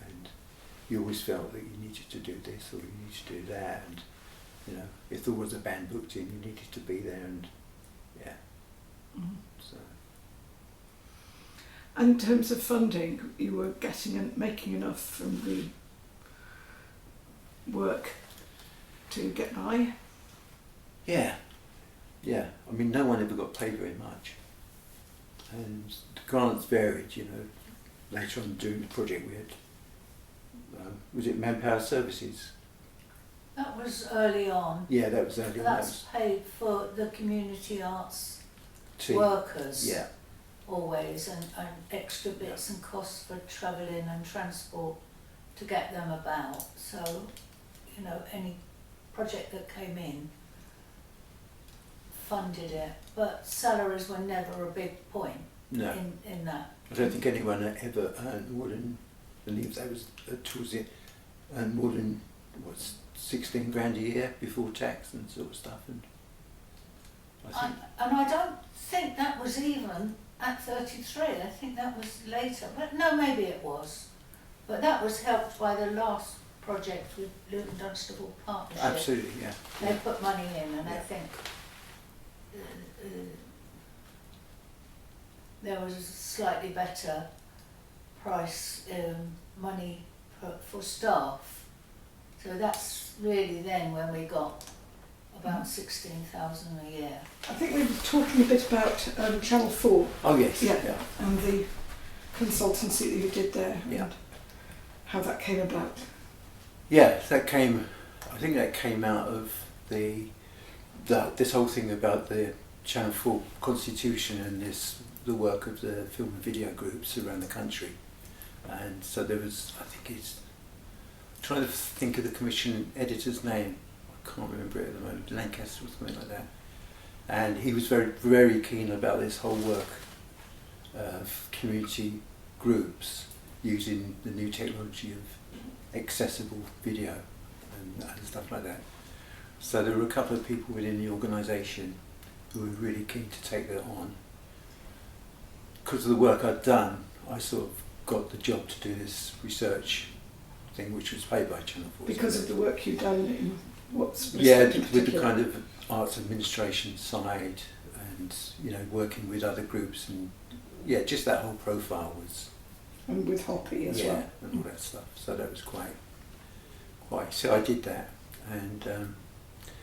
and you always felt that you needed to do this or you needed to do that, and you know, if there was a band booked in, you needed to be there, and yeah. Mm-hmm. So. And in terms of funding, you were getting and making enough from the work to get by? Yeah. I mean, no one ever got paid very much, and the grants varied. You know, later on during the project, we had was it Manpower Services? That was early on. Yeah, that was early on. That's paid for the community arts workers. Yeah. Always, and extra bits and costs for travelling and transport to get them about. So, you know, any project that came in funded it, but salaries were never a big point. No. In that. I don't think anyone ever earned more than, I believe that was towards it, earned more than 16 grand a year before tax and sort of stuff. And I don't think that was even at 33. I think that was later, but no, maybe it was. But that was helped by the last project with Luton Dunstable Partnership. Absolutely, yeah. They put money in, and I Yeah. think there was a slightly better price, money for staff. So that's really then when we got about 16,000 a year. I think we were talking a bit about Channel 4. Oh yes, Yeah. yeah. And the consultancy that you did there, Yeah. and how that came about. Yeah, I think that came out of this whole thing about the Channel 4 constitution and the work of the film and video groups around the country. And so there was, I think it's, trying to think of the commission editor's name, I can't remember it at the moment, Lancaster or something like that. And he was very, very keen about this whole work of community groups using the new technology of accessible video and stuff like that. So there were a couple of people within the organisation who were really keen to take that on. Because of the work I'd done, I sort of got the job to do this research thing, which was paid by Channel 4. Because of the work you've done in what's with the kind of arts administration side, and working with other groups, and just that whole profile was. And with Hoppy as well. And all that stuff. So that was quite. So I did that, and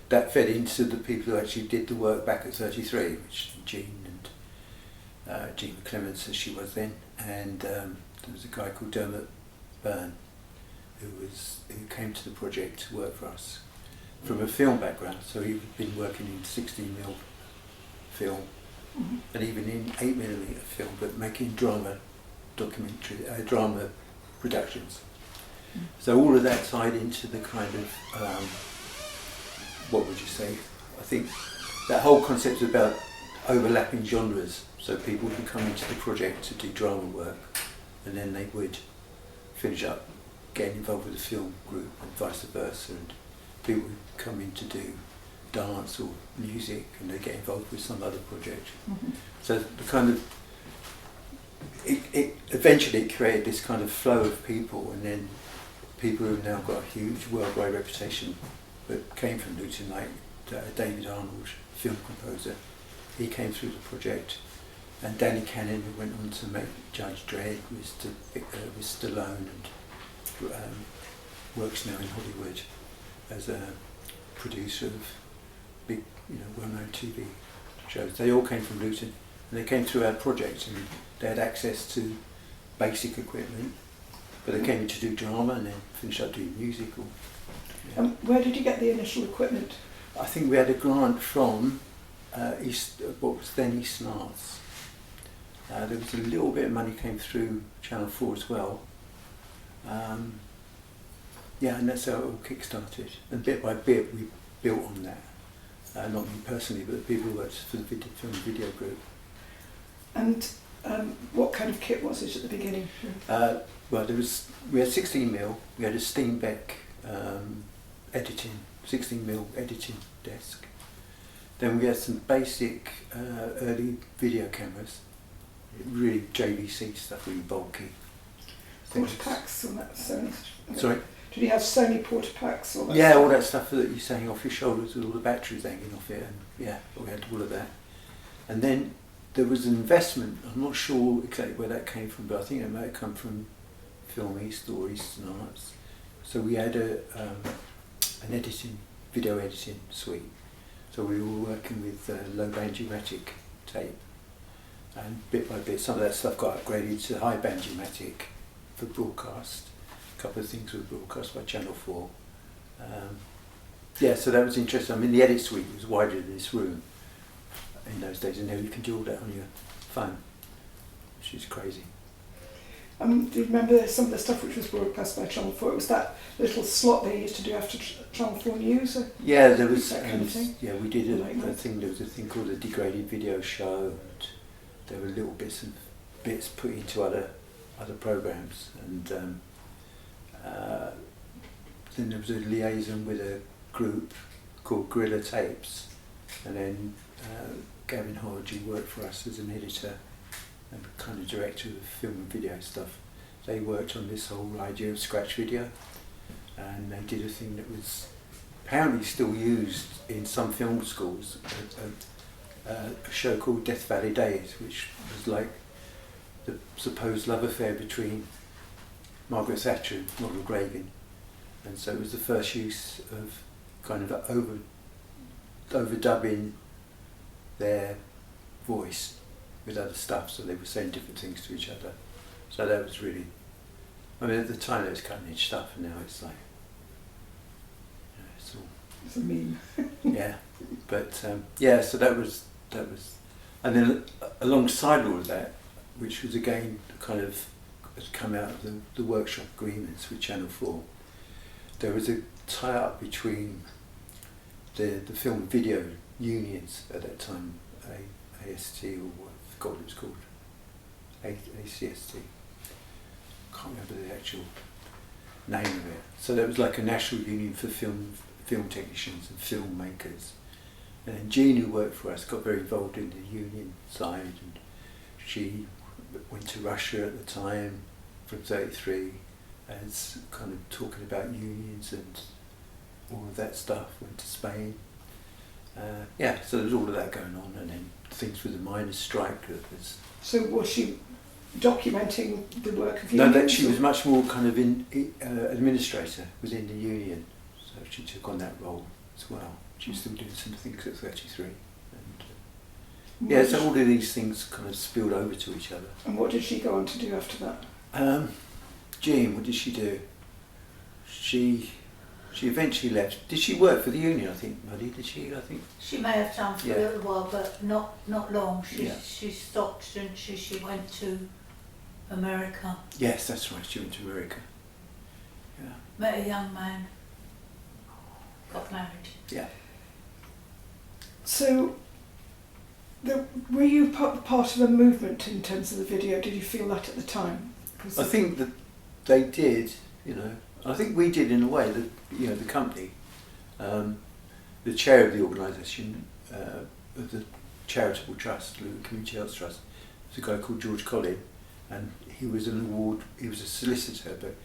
that fed into the people who actually did the work back at 33, which Jean Clements, as she was then, and there was a guy called Dermot Byrne, who came to the project to work for us from a film background. So he'd been working in 16mm film, and even in 8mm film, but making drama productions. So all of that tied into the kind of, what would you say, I think that whole concept about overlapping genres, so people would come into the project to do drama work, and then they would finish up getting involved with the film group and vice versa, and people would come in to do dance or music, and they get involved with some other project. So the kind of, it eventually created this kind of flow of people, and then people who've now got a huge worldwide reputation, but came from Luton, like David Arnold, film composer. He came through the project, and Danny Cannon, who went on to make Judge Dredd with Stallone, and works now in Hollywood as a producer of big, well-known TV shows. They all came from Luton, and they came through our project, and they had access to basic equipment, but they came in to do drama and then finished up doing music. Where did you get the initial equipment? I think we had a grant from what was then East Arts. There was a little bit of money came through Channel 4 as well. And that's how it all kick-started. And bit by bit we built on that. Not me personally, but the people who worked for the film and video group. And what kind of kit was it at the beginning? We had 16mm, we had a Steenbeck 16mm editing desk. Then we had some basic early video cameras, really JVC stuff, really bulky. Porta packs on that Sony? Sorry? Did you have Sony porta packs? All that stuff that you hang off your shoulders with all the batteries hanging off it, and we had all of that. And then there was an investment, I'm not sure exactly where that came from, but I think it might have come from Film East or Eastern Arts. So we had an video editing suite. So we were working with low band U-matic tape, and bit by bit some of that stuff got upgraded to high band U-matic for broadcast. A couple of things were broadcast by Channel 4. So that was interesting. I mean, the edit suite was wider than this room in those days, and now you can do all that on your phone, which is crazy. Do you remember some of the stuff which was broadcast by Channel 4? It was that little slot they used to do after Channel 4 News? There was that kind of thing? Yeah, we did a thing. There was a thing called the Degraded Video Show, and there were little bits put into other programs, and then there was a liaison with a group called Guerrilla Tapes, and then Gavin Hodge, who worked for us as an editor and kind of director of film and video stuff. they worked on this whole idea of scratch video, and they did a thing that was apparently still used in some film schools, a show called Death Valley Days, which was like the supposed love affair between Margaret Thatcher and Ronald Reagan, and so it was the first use of kind of overdubbing their voice with other stuff, so they were saying different things to each other. So that was really, I mean, at the time it was cutting edge stuff, and now it's like, you know, it's all, It's a meme. yeah. But yeah, so that was, and then alongside all of that, which was again kind of had come out of the workshop agreements with Channel 4, there was a tie-up between the film and video unions at that time, AST, or what I forgot what it was called, ACST. Can't remember the actual name of it. So there was like a national union for film technicians and filmmakers. And then Jean, who worked for us, got very involved in the union side, and she went to Russia at the time from 33 as kind of talking about unions and all of that stuff. Went to Spain. Yeah, so there was all of that going on, and then things with the miners' strike that was. So was she documenting the work of No, unions? that she was much more kind of administrator within the union, so she took on that role as well. She was still doing some things at 33. And, yeah, so all of these things kind of spilled over to each other. And what did she go on to do after that? Jean, what did she do? She eventually left. Did she work for the union, I think, Muddy? Did she, I think? She may have done for Yeah. a little while, but not long. Yeah. She stopped, didn't she? She went to America. Yes, that's right, she went to America. Yeah. Met a young man. Got married. Yeah. So, were you part of a movement in terms of the video? Did you feel that at the time? I think that they did, you know. I think we did in a way, the company. The chair of the organisation, of the charitable trust, Luton Community Arts Trust, was a guy called George Collin, and he was a solicitor, but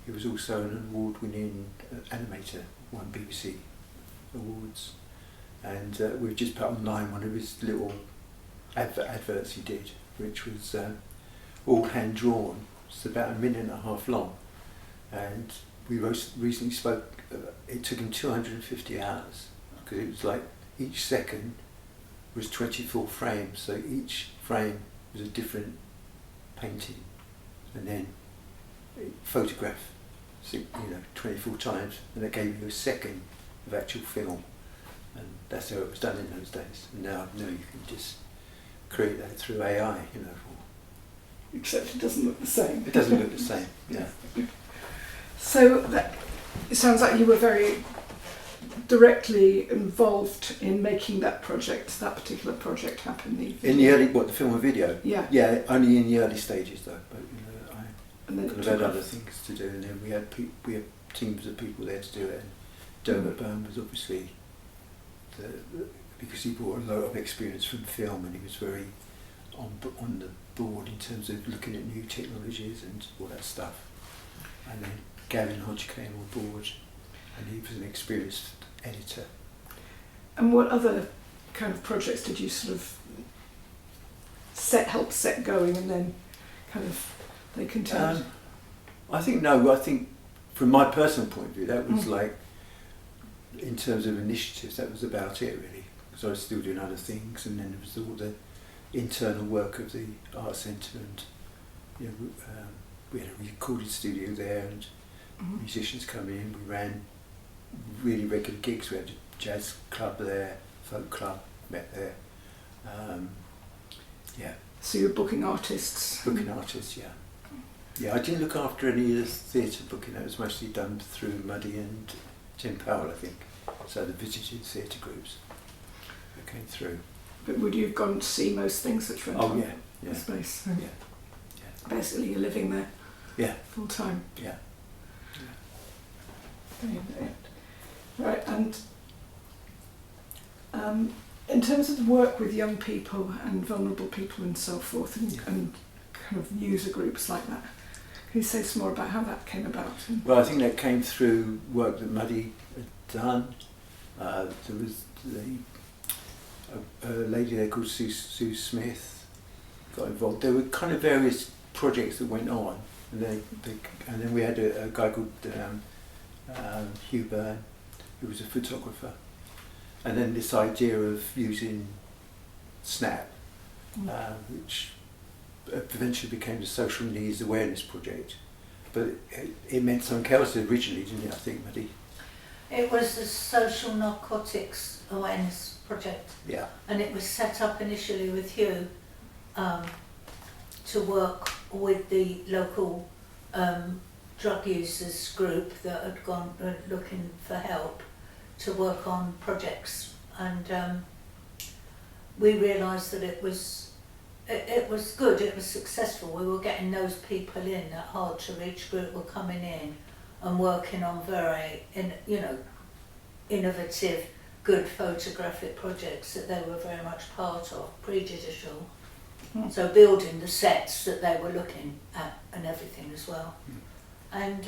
he was also an award-winning animator, won BBC awards. And we've just put online one of his little adverts he did, which was all hand-drawn. It's about 1.5 minutes long. And we recently spoke, it took him 250 hours, because it was like each second was 24 frames, so each frame was a different painting, and then photograph, 24 times, and it gave you a second of actual film, and that's how it was done in those days. And now you can just create that through AI, Except it doesn't look the same. It doesn't look the same, yeah. So it sounds like you were very directly involved in making that particular project happen. In the early, the film and video? Yeah. Yeah, only in the early stages though, but And then I could have had other things to do, and then we had teams of people there to do it, and Dermot Byrne was obviously, because he brought a lot of experience from film, and he was very on the board in terms of looking at new technologies and all that stuff. And then Gavin Hodge came on board, and he was an experienced editor. And what other kind of projects did you sort of help set going, and then kind of they continued? I think from my personal point of view, that was like, in terms of initiatives, that was about it really, because I was still doing other things, and then there was all the internal work of the art centre, and we had a recording studio there, and musicians come in. We ran really regular gigs. We had a jazz club there, folk club, met there. Yeah. So you're booking artists? Booking artists, yeah. Yeah, I didn't look after any of the theatre booking. That was mostly done through Muddy and Tim Powell, I think. So the visited theatre groups that came through. But would you have gone to see most things that went on? Yeah. The space. So Yeah. basically, you're living there. Yeah. Full time. Yeah. Right, and in terms of the work with young people and vulnerable people and so forth, and kind of user groups like that, Can you say some more about how that came about? Well, I think that came through work that Muddy had done. There was a lady there called Sue Smith got involved. There were kind of various projects that went on, and then we had a guy called Hugh Byrne, who was a photographer, and then this idea of using Snap, which eventually became the Social Needs Awareness Project, but it meant something else originally, didn't it? I think, Muddy. It was the Social Narcotics Awareness Project. Yeah. And it was set up initially with Hugh to work with the local drug users group that had gone looking for help to work on projects, and we realised that it was good, it was successful. We were getting those people in, that hard to reach group were coming in and working on very innovative, good photographic projects that they were very much part of, pre-digital. So building the sets that they were looking at and everything as well. And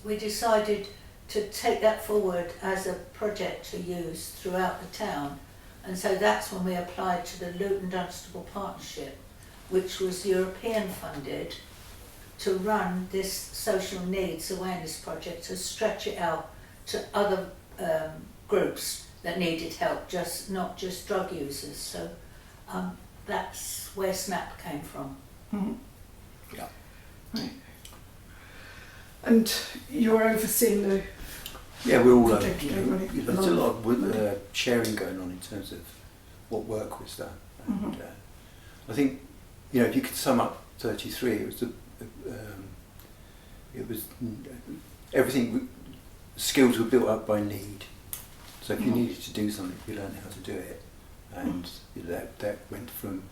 we decided to take that forward as a project to use throughout the town. And so that's when we applied to the Luton Dunstable Partnership, which was European funded, to run this social needs awareness project, to stretch it out to other groups that needed help, not just drug users. So that's where SNAP came from. Mm-hmm. Yeah. Right. And you're overseeing the... Yeah, we're all there's a lot of sharing going on in terms of what work was done. And I think, if you could sum up 33, it was everything. Skills were built up by need. So if you needed to do something, you learned how to do it, and that went from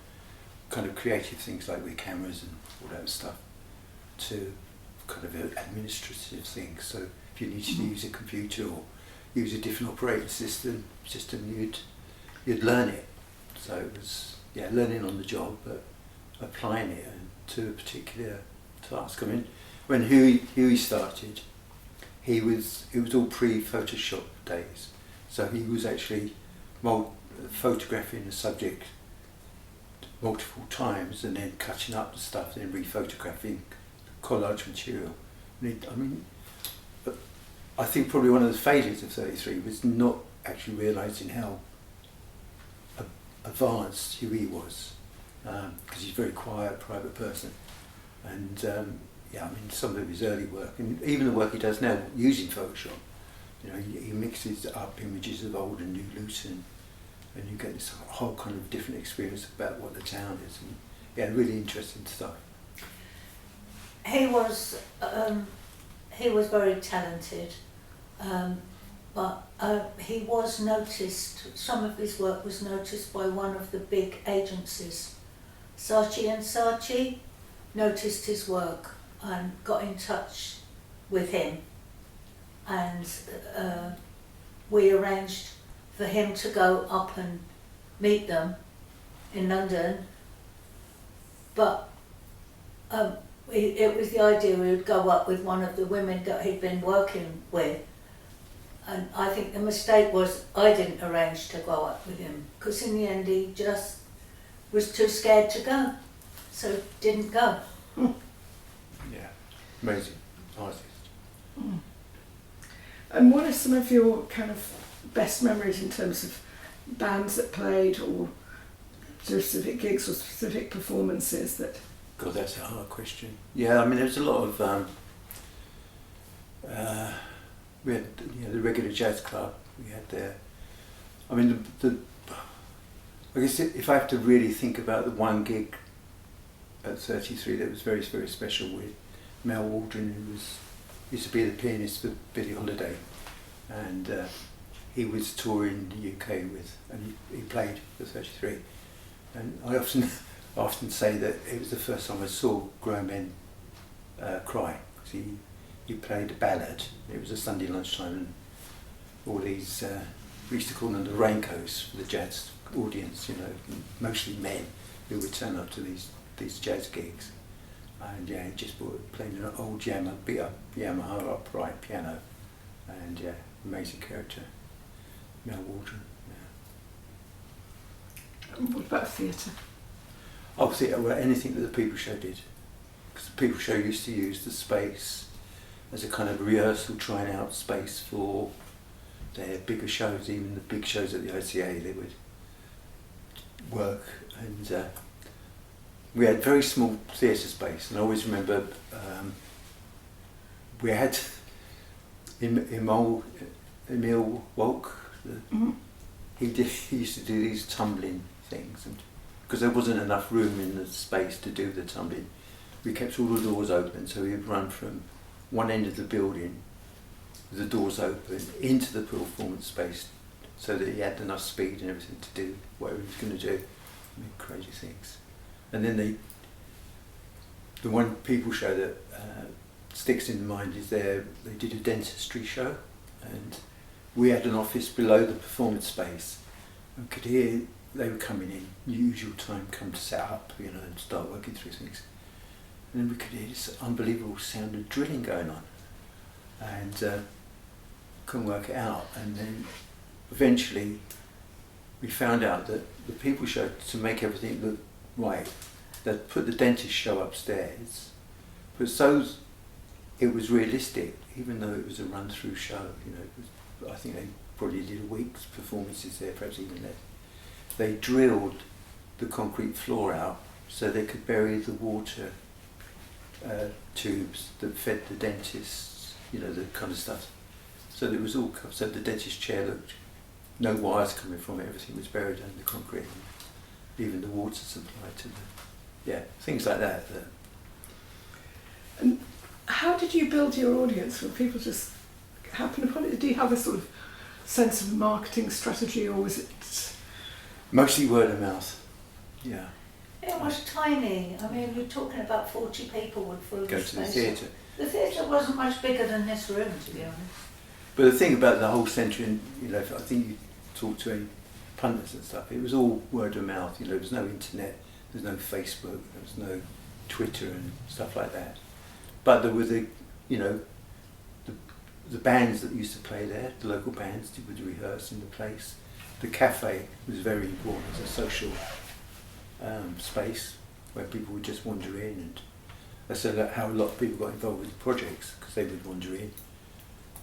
kind of creative things like with cameras and all that stuff to kind of administrative things. So if you needed to use a computer or use a different operating system, you'd learn it. So it was learning on the job, but applying it to a particular task. I mean, when Huey started, it was all pre-Photoshop days. So he was actually photographing the subject multiple times and then cutting up the stuff, then re-photographing collage material. I think probably one of the failures of 33 was not actually realising how advanced Huey was, because he's a very quiet, private person. And some of his early work, and even the work he does now using Photoshop, he mixes up images of old and new Luton, and you get this whole kind of different experience about what the town is. And really interesting stuff. He was very talented, but he was noticed. Some of his work was noticed by one of the big agencies. Saatchi & Saatchi noticed his work and got in touch with him, and we arranged for him to go up and meet them in London. But it was the idea we would go up with one of the women that he'd been working with, and I think the mistake was I didn't arrange to go up with him, because in the end he just was too scared to go, so didn't go. Yeah, amazing artist. And what are some of your kind of best memories in terms of bands that played, or specific gigs or specific performances that... God, that's a hard question. Yeah, there's a lot of... we had the regular jazz club we had there. I guess if I have to really think about the one gig at 33 that was very, very special with Mel Waldron, who used to be the pianist for Billie Holiday, and he was touring the UK and he played for 33, and I often say that it was the first time I saw grown men cry, because he played a ballad. It was a Sunday lunchtime, and all these we used to call them the raincoats for the jazz audience, mostly men who would turn up to these jazz gigs, And yeah, he just played an old beat up Yamaha upright piano, and yeah, amazing character. Mel Waldron. Yeah. And what about theatre? Oh, theatre, well, anything that the People Show did. Because the People Show used to use the space as a kind of rehearsal, trying out space for their bigger shows. Even the big shows at the ICA, they would work, and we had very small theatre space. And I always remember we had Emil Wolk. He used to do these tumbling things, and because there wasn't enough room in the space to do the tumbling, we kept all the doors open, so he'd run from one end of the building with the doors open into the performance space, so that he had enough speed and everything to do whatever he was going to do. I mean, crazy things. And then the one People Show that sticks in mind is they did a dentistry show, and we had an office below the performance space, and could hear they were coming in, usual time, come to set up, you know, and start working through things. And then we could hear this unbelievable sound of drilling going on, and couldn't work it out. And then eventually we found out that the People Show, to make everything look right, they'd put the dentist show upstairs, but so it was realistic, even though it was a run-through show. You know, I think they probably did a week's performances there, perhaps even less. They drilled the concrete floor out so they could bury the water tubes that fed the dentists, you know, the kind of stuff. So it was all, so the dentist chair looked, no wires coming from it, everything was buried under concrete, even the water supply to the, yeah, things like that. And how did you build your audience? Were people just happen upon it? Did you have a sort of sense of marketing strategy, or was it? Mostly word of mouth, yeah. It was tiny. I mean, you're talking about 40 people would fill Go the to the space. theatre. The theatre wasn't much bigger than this room, to be honest. But the thing about the whole centre, you know, I think you talk to any pundits and stuff, it was all word of mouth. You know, there was no internet, there was no Facebook, there was no Twitter and stuff like that. But there were the bands that used to play there, the local bands would rehearse in the place. The cafe was very important as a social space where people would just wander in, and that's how a lot of people got involved with the projects, because they would wander in.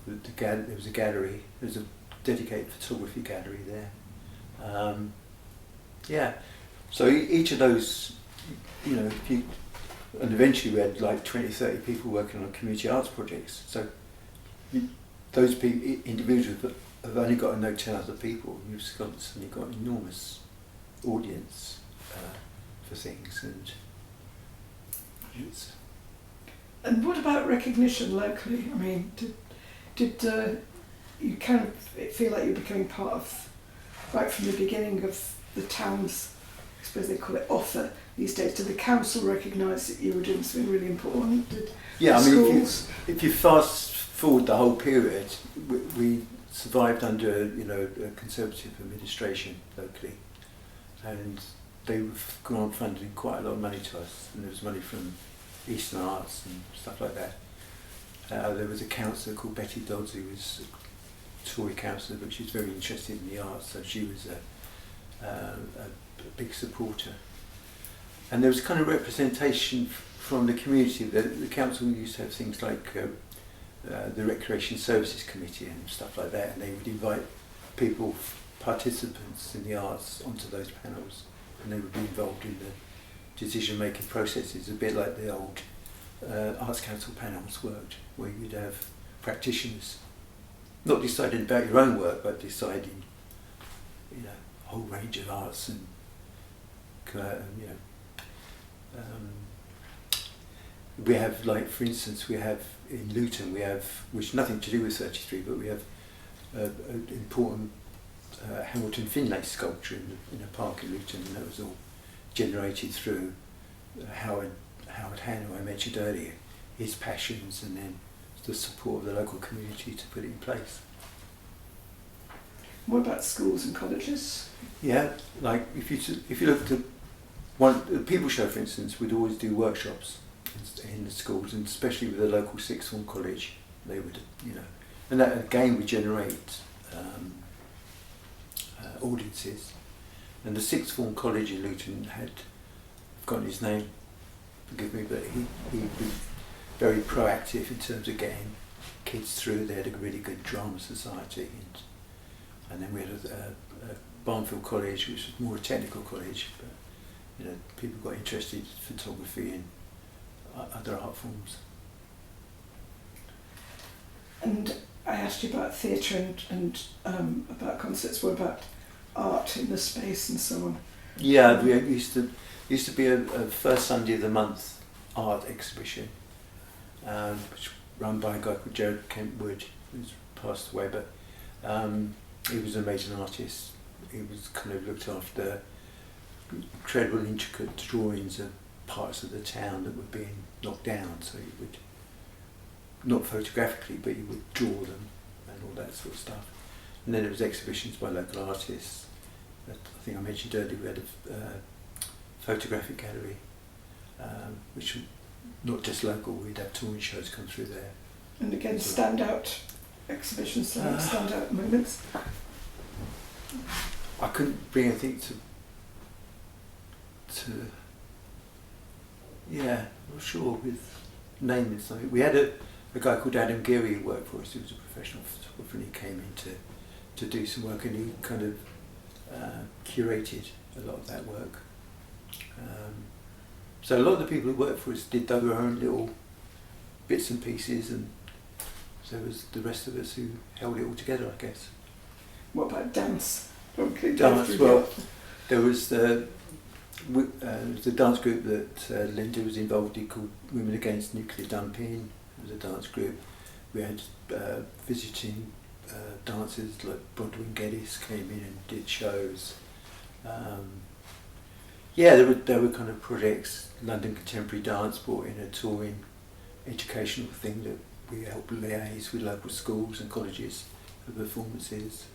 There was a gallery, there was a dedicated photography gallery there. Yeah, so each of those, you know, and eventually we had like 20, 30 people working on community arts projects. So those people, individuals, have only got to know 10 other people. You've suddenly got an enormous audience for things, and it's. And what about recognition locally? I mean, did you kind of feel like you were becoming part of, right from the beginning of the town's, I suppose they call it offer these days, did the council recognise that you were doing something really important? Yeah, I mean, if you fast forward the whole period, we survived under, you know, a Conservative administration locally, and they were grant funding quite a lot of money to us, and there was money from Eastern Arts and stuff like that. There was a councillor called Betty Dodds, who was a Tory councillor, but she was very interested in the arts, so she was a big supporter. And there was kind of representation from the community. The council used to have things like the Recreation Services Committee and stuff like that, and they would invite people, participants in the arts, onto those panels, and they would be involved in the decision-making processes, a bit like the old Arts Council panels worked, where you'd have practitioners not deciding about your own work, but deciding, you know, a whole range of arts, and you know, we have, like, for instance, we have in Luton, we have, which nothing to do with 33, but we have an important Hamilton Finlay sculpture in a park in Luton, and that was all generated through Howard Hanna, I mentioned earlier, his passions, and then the support of the local community to put it in place. What about schools and colleges? Yeah, like if you look at the People Show, for instance, we'd always do workshops in the schools, and especially with the local sixth form college, they would, and that again would generate audiences. And the sixth form college in Luton had, I've forgotten his name, forgive me, but he was very proactive in terms of getting kids through. They had a really good drama society, and then we had a Barnfield College, which was more a technical college, but people got interested in photography and other art forms. And I asked you about theatre and about concerts. What about art in the space and so on? Yeah, we used to be a first Sunday of the month art exhibition, which run by a guy called Gerard Kentwood, who's passed away, but he was an amazing artist. He was kind of looked after incredible intricate drawings of parts of the town that were being knocked down, so he would, not photographically, but he would draw them and all that sort of stuff. And then there was exhibitions by local artists. I think I mentioned earlier we had a photographic gallery, which was not just local, we'd have touring shows come through there. And again, standout exhibitions, standout moments. I couldn't bring anything to I'm not sure with naming something. We had a guy called Adam Geary who worked for us, who was a professional photographer, and he came in to do some work, and he kind of curated a lot of that work. So a lot of the people who worked for us did their own little bits and pieces, and so was the rest of us who held it all together, I guess. What about dance? Dance, well, there was the dance group that Linda was involved in called Women Against Nuclear Dumping. It was a dance group. We had visiting dancers like Brodwyn Geddes came in and did shows. There were kind of projects. London Contemporary Dance brought in a touring educational thing that we helped liaise with local schools and colleges for performances.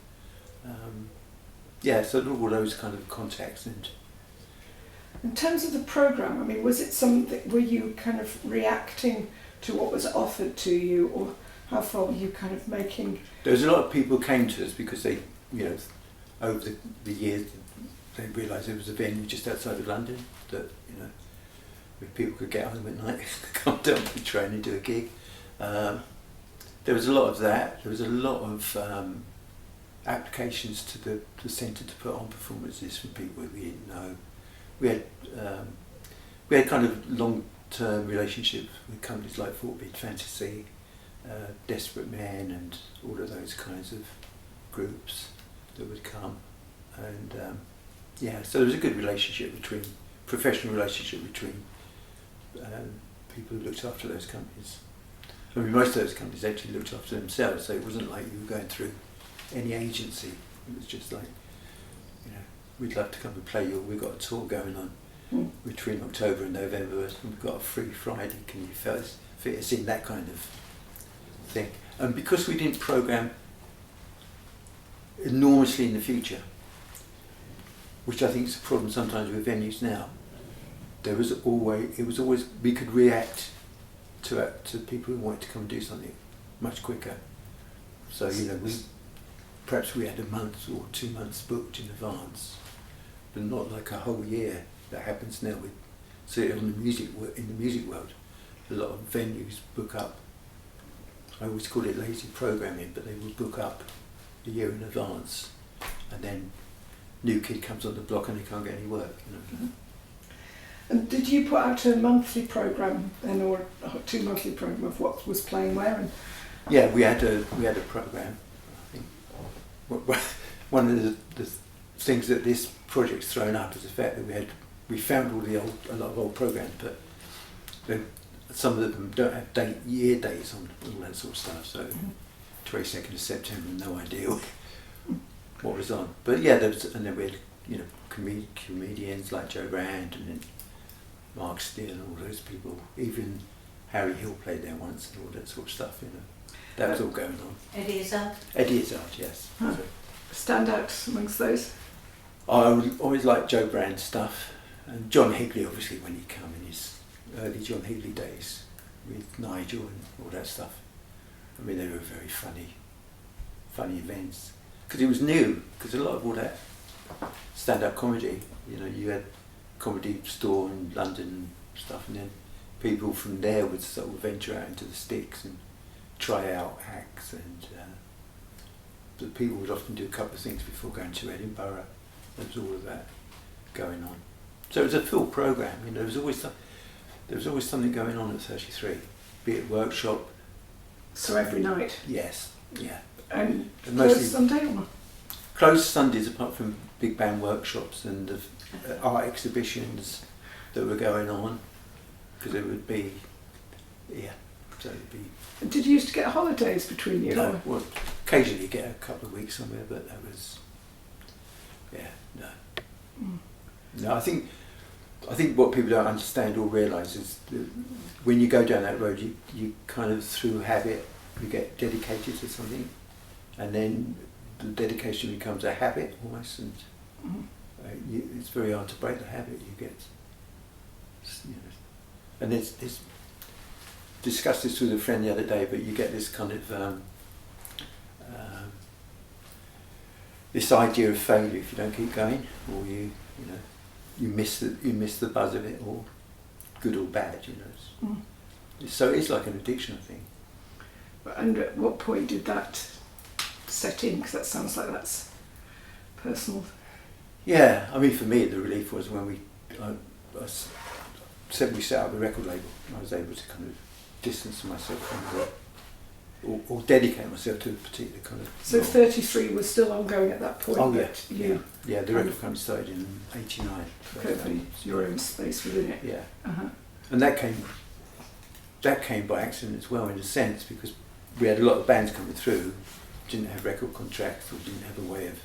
So all those kind of contacts. And in terms of the programme, I mean, was it something, were you kind of reacting to what was offered to you, or how far were you kind of making? There was a lot of people who came to us because they, over the years, they realised there was a venue just outside of London that, where people could get home at night, come down to the train and do a gig. There was a lot of that. There was a lot of applications to the centre to put on performances from people we didn't know. We had kind of long-term relationships with companies like Fort Bid Fantasy, Desperate Men, and all of those kinds of groups that would come. And so there was a good professional relationship between people who looked after those companies. I mean, most of those companies actually looked after themselves, so it wasn't like you were going through any agency. It was just like, we'd love to come and play you. We've got a tour going on between October and November, and we've got a free Friday. Can you fit us in, that kind of thing? And because we didn't programme enormously in the future, which I think is a problem sometimes with venues now, it was always we could react to people who wanted to come and do something much quicker. So perhaps we had a month or 2 months booked in advance, but not like a whole year. That happens now in the music world. A lot of venues book up. I always call it lazy programming, but they will book up a year in advance, and then new kid comes on the block and they can't get any work. Mm-hmm. And did you put out a monthly programme then, or a 2 monthly programme of what was playing where? And yeah, we had a programme. I think one of the things that this project's thrown up is the fact that we found a lot of old programmes, but some of them don't have year dates on all that sort of stuff. So 22nd of September, no idea what was on. But yeah, then we had comedians like Joe Rand and then Mark Steele and all those people. Even Harry Hill played there once and all that sort of stuff. That was all going on. Eddie Izzard? Eddie Izzard, yes. Huh. Stand out amongst those? I always liked Joe Brand's stuff, and John Higley obviously when he came in his early John Healy days with Nigel and all that stuff. I mean, they were very funny events. Because it was new, because a lot of all that stand-up comedy, you know, you had Comedy Store in London and stuff, and then people from there would sort of venture out into the sticks and try out acts, and the people would often do a couple of things before going to Edinburgh. There was all of that going on. So it was a full programme, you know, there was always something going on at 33, be it workshop. So every night? Yes, yeah. And mostly closed Sunday or? Closed Sundays, apart from big band workshops and the art exhibitions that were going on, because it would be, so it would be. Did you used to get holidays between you? No, well, occasionally you get a couple of weeks somewhere, but that was, no. Mm. No, I think what people don't understand or realise is that when you go down that road, you kind of, through habit, you get dedicated to something, and then the dedication becomes a habit almost, and it's very hard to break the habit. You get, you know, and it's discussed this with a friend the other day, but you get this kind of this idea of failure if you don't keep going, or you miss the buzz of it, or good or bad, you know. So it's like an addiction, I think. And at what point did that set in? Because that sounds like that's personal. Yeah, I mean, for me, the relief was when we set up the record label. I was able to kind of distance myself from the, or dedicate myself to a particular kind of. So role. 33 was still ongoing at that point. Oh yeah, yeah. The record company started in '89. Hopefully, your own space within it. Yeah. Uh-huh. And that came by accident as well, in a sense, because we had a lot of bands coming through, didn't have record contracts, or didn't have a way of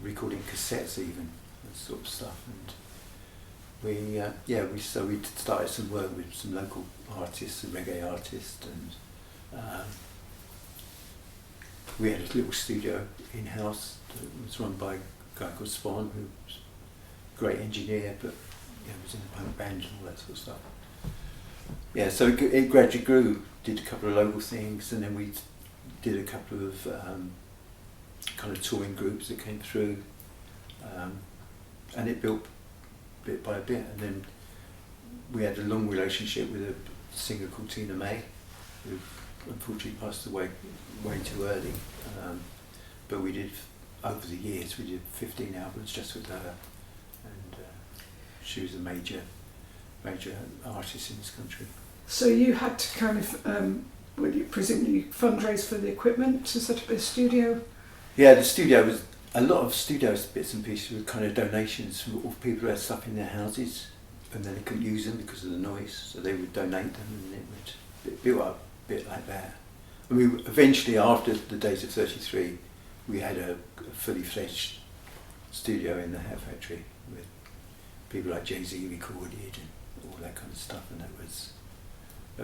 recording cassettes even, that sort of stuff. And we started some work with some local artists, a reggae artist, and we had a little studio in-house that was run by a guy called Spawn, who was a great engineer, but was in a punk band and all that sort of stuff. Yeah, so it gradually grew, did a couple of local things, and then we did a couple of kind of touring groups that came through, and it built bit by bit, and then we had a long relationship with a singer called Tina May, who unfortunately passed away way too early, but we did, over the years, we did 15 albums just with her, and she was a major artist in this country. So you had to kind of, you presumably fundraise for the equipment to set up a studio? Yeah, the studio was, a lot of studio bits and pieces were kind of donations from people who had stuff in their houses, and then they couldn't use them because of the noise, so they would donate them, and it would build up a bit like that. And we eventually, after the days of 33, we had a fully fledged studio in the Hat Factory with people like Jay-Z recorded and all that kind of stuff, and that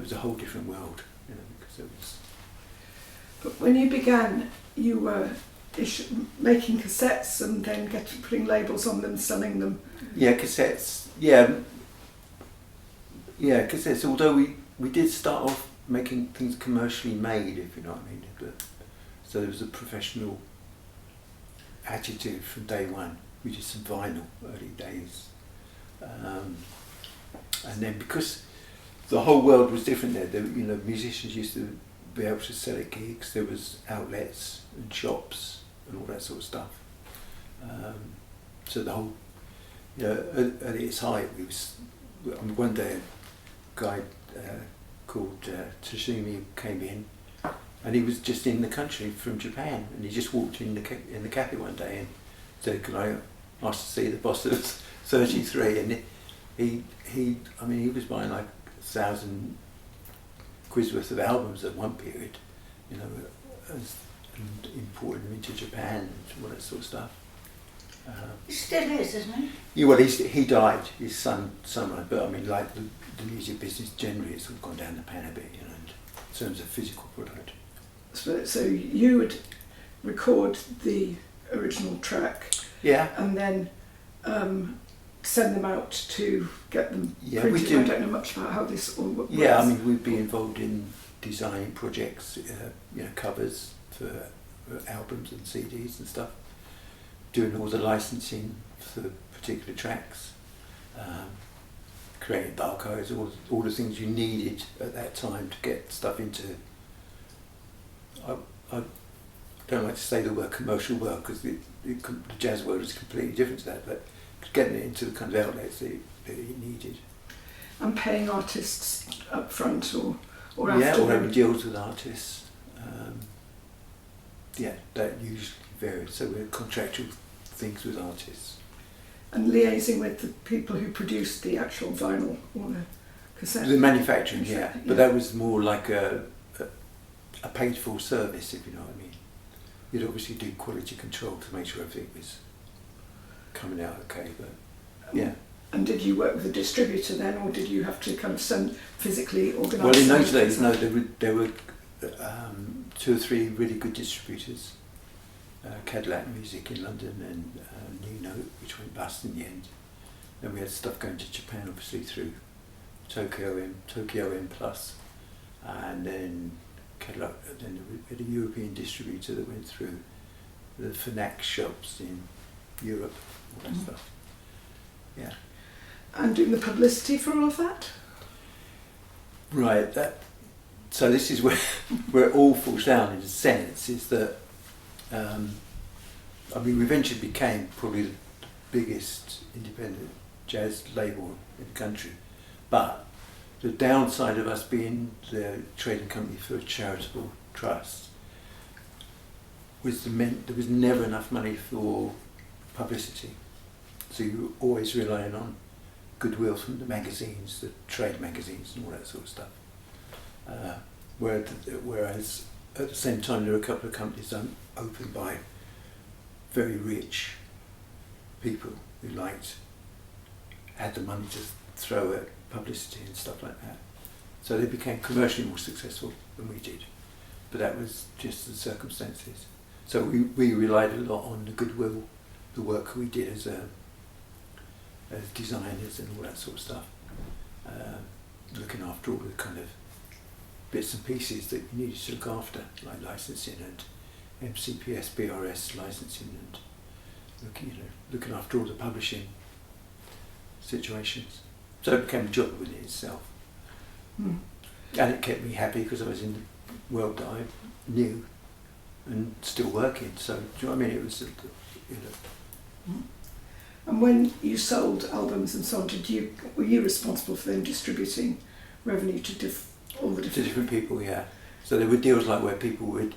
was a whole different world, because it was. But when you began, you were making cassettes and then putting labels on them, selling them. Yeah, cassettes. Yeah, cassettes. Although we did start off making things commercially made, if you know what I mean. So there was a professional attitude from day one. We did some vinyl early days, and then because the whole world was different there, musicians used to be able to sell at gigs. There was outlets and shops and all that sort of stuff. So the whole, at its height, one day a guy called Tashumi came in, and he was just in the country from Japan, and he just walked in the cafe one day and said, "Could I ask to see the boss of 33?" And he was buying like 1,000 quid worth of albums at one period, and importing them into Japan and all that sort of stuff. He still is, isn't he? Yeah, well, he died. His son died, but I mean, like the music business generally, it's all gone down the pan a bit, in terms of physical product. So you would record the original track, yeah, and then send them out to get them Yeah, printed? we do. I don't know much about how this all works. Yeah, I mean, we'd be involved in designing projects, covers for albums and CDs and stuff, doing all the licensing for particular tracks, creating barcodes, all the things you needed at that time to get stuff into. I don't like to say the word commercial world, because the jazz world is completely different to that, but getting it into the kind of outlets that you needed. And paying artists up front or Yeah, after? or having deals with artists. That usually varies. So we're contractual things with artists. And liaising with the people who produced the actual vinyl or the cassette? The manufacturing, yeah. Yeah. But that was more like a paid for service, if you know what I mean. You'd obviously do quality control to make sure everything was coming out okay, but yeah. And did you work with a distributor then, or did you have to kind of send physically organised? Well, in those days, no, there were 2 or 3 really good distributors. Cadillac Music in London and New Note, which went bust in the end. Then we had stuff going to Japan, obviously, through Tokyo M Plus, and then Cadillac. Then we had a European distributor that went through the Fnac shops in Europe, all that stuff. Yeah. And doing the publicity for all of that? Right. So this is where it all falls down in a sense, is that we eventually became probably the biggest independent jazz label in the country, but the downside of us being the trading company for a charitable trust was there was never enough money for publicity, so you were always relying on goodwill from the magazines, the trade magazines and all that sort of stuff. Whereas at the same time there were a couple of companies opened by very rich people who had the money to throw at publicity and stuff like that. So they became commercially more successful than we did. But that was just the circumstances. So we relied a lot on the goodwill, the work we did as designers and all that sort of stuff. Looking after all the kind of bits and pieces that you needed to look after, like licensing and MCPS, BRS licensing, and looking after all the publishing situations. So it became a job within itself. And it kept me happy because I was in the world that I knew and still working. So, do you know what I mean? It was, And when you sold albums and so on, were you responsible for then distributing revenue to all the to different people, yeah. So there were deals like where people would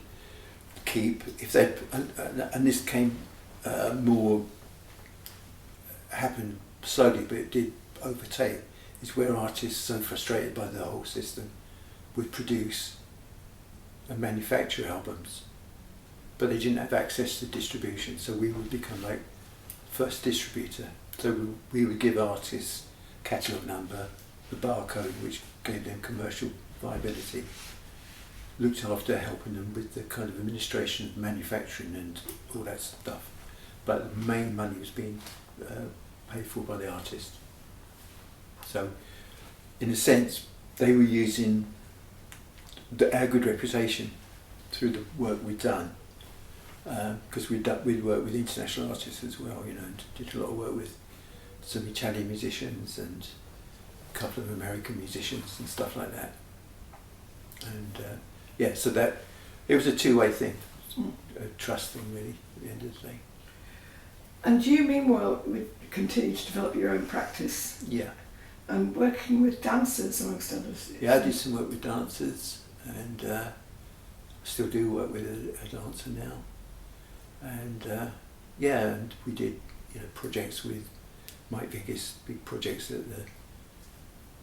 keep, if they, and this came happened slowly, but it did overtake, is where artists, so frustrated by the whole system, would produce and manufacture albums, but they didn't have access to distribution, so we would become like first distributor. So we would give artists catalogue number, the barcode, which gave them commercial viability, looked after helping them with the kind of administration of manufacturing and all that stuff. But the main money was being paid for by the artist. So, in a sense, they were using our good reputation through the work we'd done, because we'd worked with international artists as well, and did a lot of work with some Italian musicians and a couple of American musicians and stuff like that. And so that it was a two-way thing, a trust thing really at the end of the day. And you meanwhile would continue to develop your own practice? Yeah. And working with dancers amongst others? Yeah, I did some work with dancers, and I still do work with a dancer now. And and we did projects with Mike Vickers, big projects at the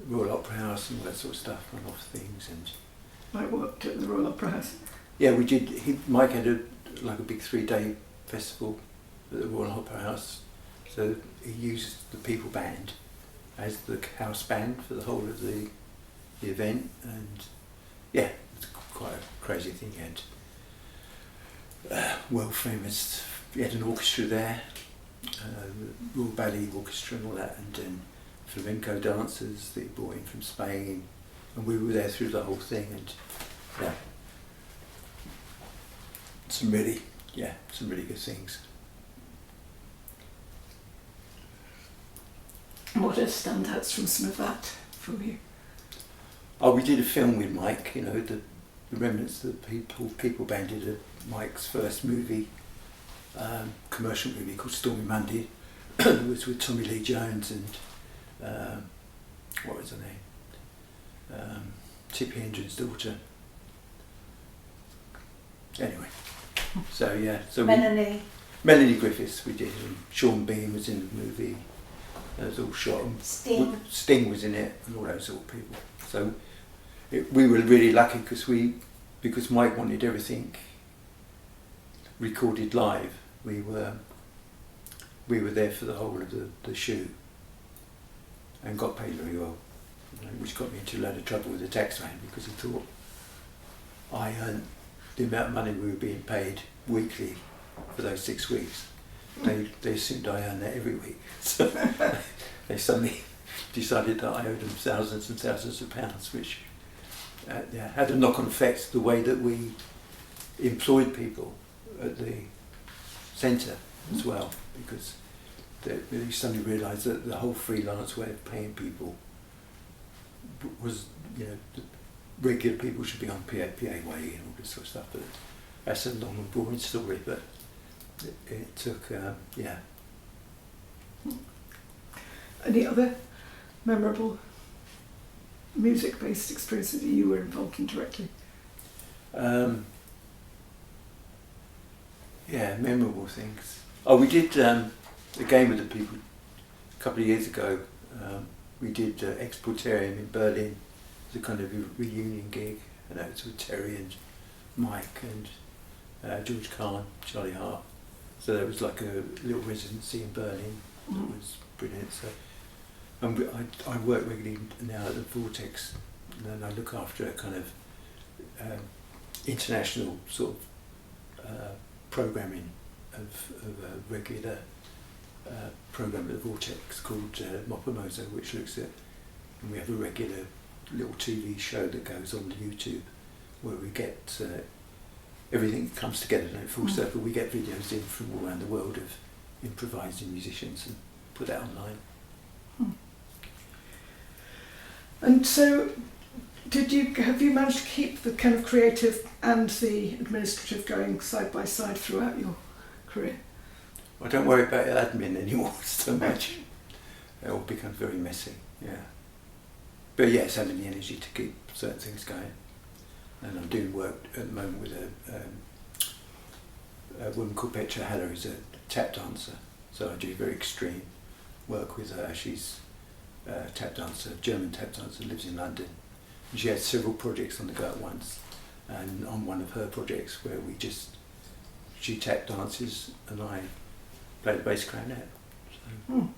Royal Opera House and all that sort of stuff, one-off things. And Like what, at the Royal Opera House? yeah, we did. Mike had a big 3-day festival at the Royal Opera House, so he used the People Band as the house band for the whole of the event, and yeah, it's quite a crazy thing. He had world famous. He had an orchestra there, Royal Ballet Orchestra and all that, and then flamenco dancers that he brought in from Spain, and we were there through the whole thing, and yeah, some really good things. What are standouts from some of that for you? Oh, we did a film with Mike, you know, the remnants of the people band did Mike's first movie, commercial movie called Stormy Monday. It was with Tommy Lee Jones and what was her name? Tippi Hedren's daughter. Anyway, so Melanie Griffiths we did, and Sean Bean was in the movie. It was all shot. Sting was in it, and all those sort of people. So we were really lucky because Mike wanted everything recorded live. We were there for the whole of the shoot and got paid very well, which got me into a load of trouble with the tax man because he thought I earned the amount of money we were being paid weekly for those 6 weeks. They assumed I earned that every week, so they suddenly decided that I owed them thousands and thousands of pounds, which had a knock-on effect the way that we employed people at the centre as well, because they suddenly realised that the whole freelance way of paying people was, you know, regular people should be on PAYE and all this sort of stuff, but that's a long and boring story, but it took, Any other memorable music-based experiences that you were involved in directly? Memorable things. Oh, we did a game with the people a couple of years ago. We did Exportarium in Berlin. It was a kind of a reunion gig, and it was with Terry and Mike and George Kahn, Charlie Hart. So there was like a little residency in Berlin that was brilliant. So, I work regularly now at the Vortex, and I look after a kind of international sort of programming of a regular program at the Vortex called Mopomozo, which looks at, and we have a regular little TV show that goes on YouTube where we get everything comes together in a full circle. We get videos in from all around the world of improvising musicians and put that online. And so, have you managed to keep the kind of creative and the administrative going side by side throughout your career? I don't worry about admin anymore so much. It all becomes very messy, yeah. But yeah, it's having the energy to keep certain things going. And I'm doing work at the moment with a woman called Petra Haller, who's a tap dancer. So I do very extreme work with her. She's a tap dancer, German tap dancer, lives in London. And she had several projects on the go at once. And on one of her projects where she tap dances and I play the bass clarinet. So,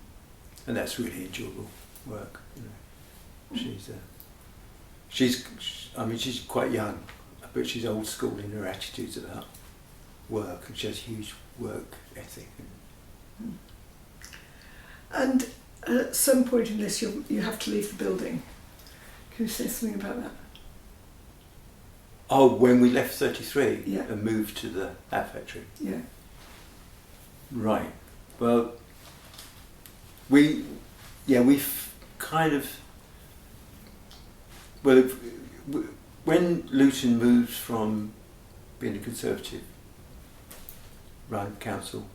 and that's really enjoyable work, you know. She's quite young, but she's old school in her attitudes about work, and she has huge work ethic. And at some point in this, you have to leave the building. Can you say something about that? Oh, when we left 33 Yeah. and moved to the hat factory. Yeah. Right. Well, we've kind of. Well, when Luton moved from being a Conservative run council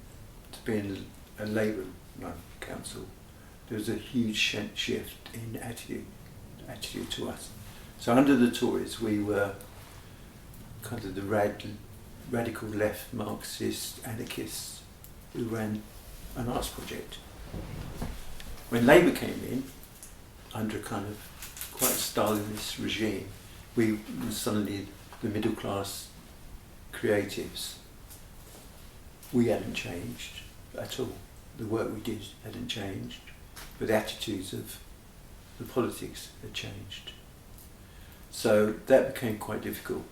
to being a Labour run council, there was a huge shift in attitude to us. So under the Tories, we were kind of the radical left Marxist anarchists who ran an arts project. When Labour came in, under kind of quite a Stalinist regime, we were suddenly the middle class creatives. We hadn't changed at all. The work we did hadn't changed, but the attitudes of the politics had changed. So that became quite difficult.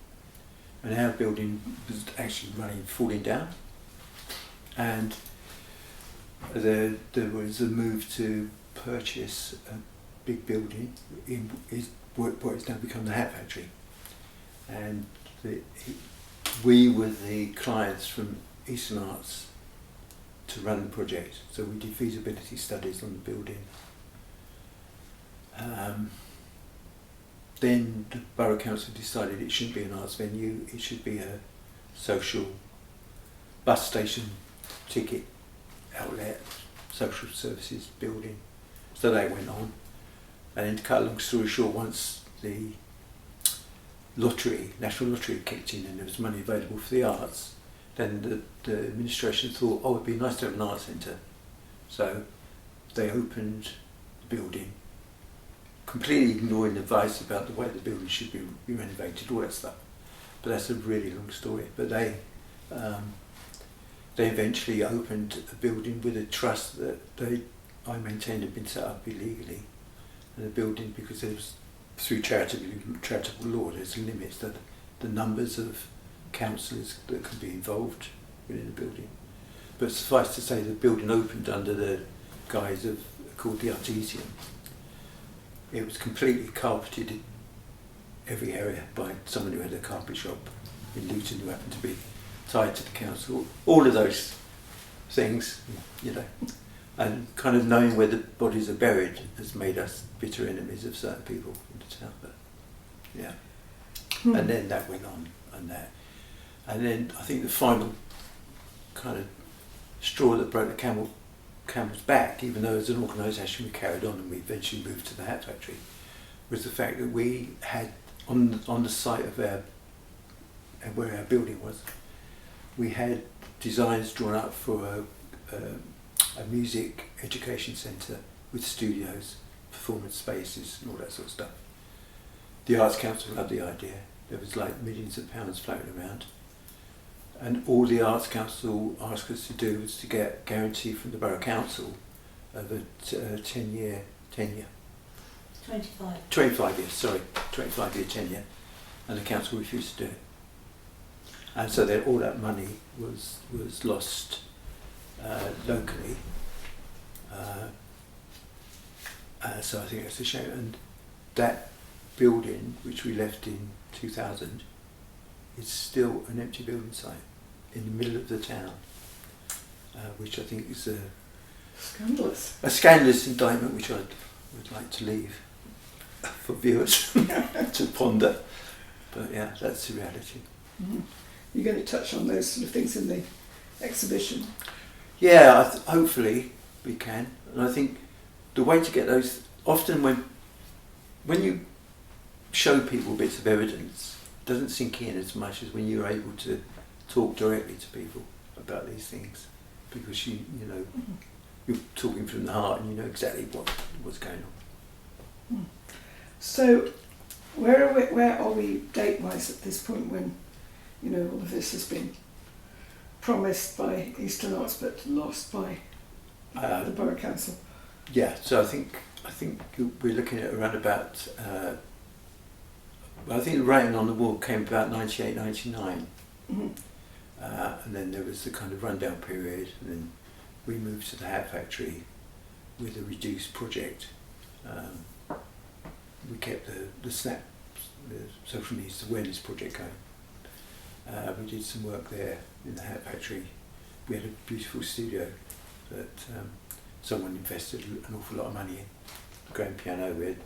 And our building was actually falling down. And there was a move to purchase a big building in what has now become the Hat Factory, and we were the clients from Eastern Arts to run the project, so we did feasibility studies on the building. Then the Borough Council decided it shouldn't be an arts venue, it should be a social bus station, ticket outlet, social services building. So they went on. And to cut a long story short, once the lottery, National Lottery kicked in and there was money available for the arts, then the administration thought, oh, it'd be nice to have an arts centre. So they opened the building, completely ignoring advice about the way the building should be renovated, all that stuff. But that's a really long story. But they eventually opened a building with a trust that I maintained had been set up illegally. And the building, because there was, through charitable law, there's limits to the numbers of councillors that can be involved within the building. But suffice to say, the building opened under the guise of, called the Artesian. It was completely carpeted in every area by someone who had a carpet shop in Luton who happened to be tied to the council. All of those things, you know, and kind of knowing where the bodies are buried has made us bitter enemies of certain people in the town. But yeah, and then that went on, and then I think the final kind of straw that broke the camel's back, even though as an organisation we carried on and we eventually moved to the Hat Factory, was the fact that we had on the site of where our building was, we had designs drawn up for a music education centre with studios, performance spaces and all that sort of stuff. The Arts Council loved the idea. There was like millions of pounds floating around. And all the Arts Council asked us to do was to get guarantee from the Borough Council of a 10-year tenure. 25 year tenure. And the council refused to do it. And so then all that money was lost locally. So I think that's a shame. And that building, which we left in 2000, is still an empty building site in the middle of the town, which I think is a scandalous indictment, which I would like to leave for viewers to ponder. But yeah, that's the reality. Mm-hmm. You're going to touch on those sort of things in the exhibition? Yeah, hopefully we can. And I think the way to get those, often when you show people bits of evidence, it doesn't sink in as much as when you're able to talk directly to people about these things, because you know you're talking from the heart and you know exactly what's going on. So where are we date-wise at this point, when you know all of this has been promised by Eastern Arts but lost by the Borough Council? Yeah, so I think we're looking at around about. I think the writing on the wall came about 98, 99, and then there was the kind of rundown period, and then we moved to the Hat Factory with a reduced project. We kept the SNAP, the Social Needs Awareness project going. We did some work there in the Hat Factory. We had a beautiful studio that someone invested an awful lot of money in. The grand piano, we had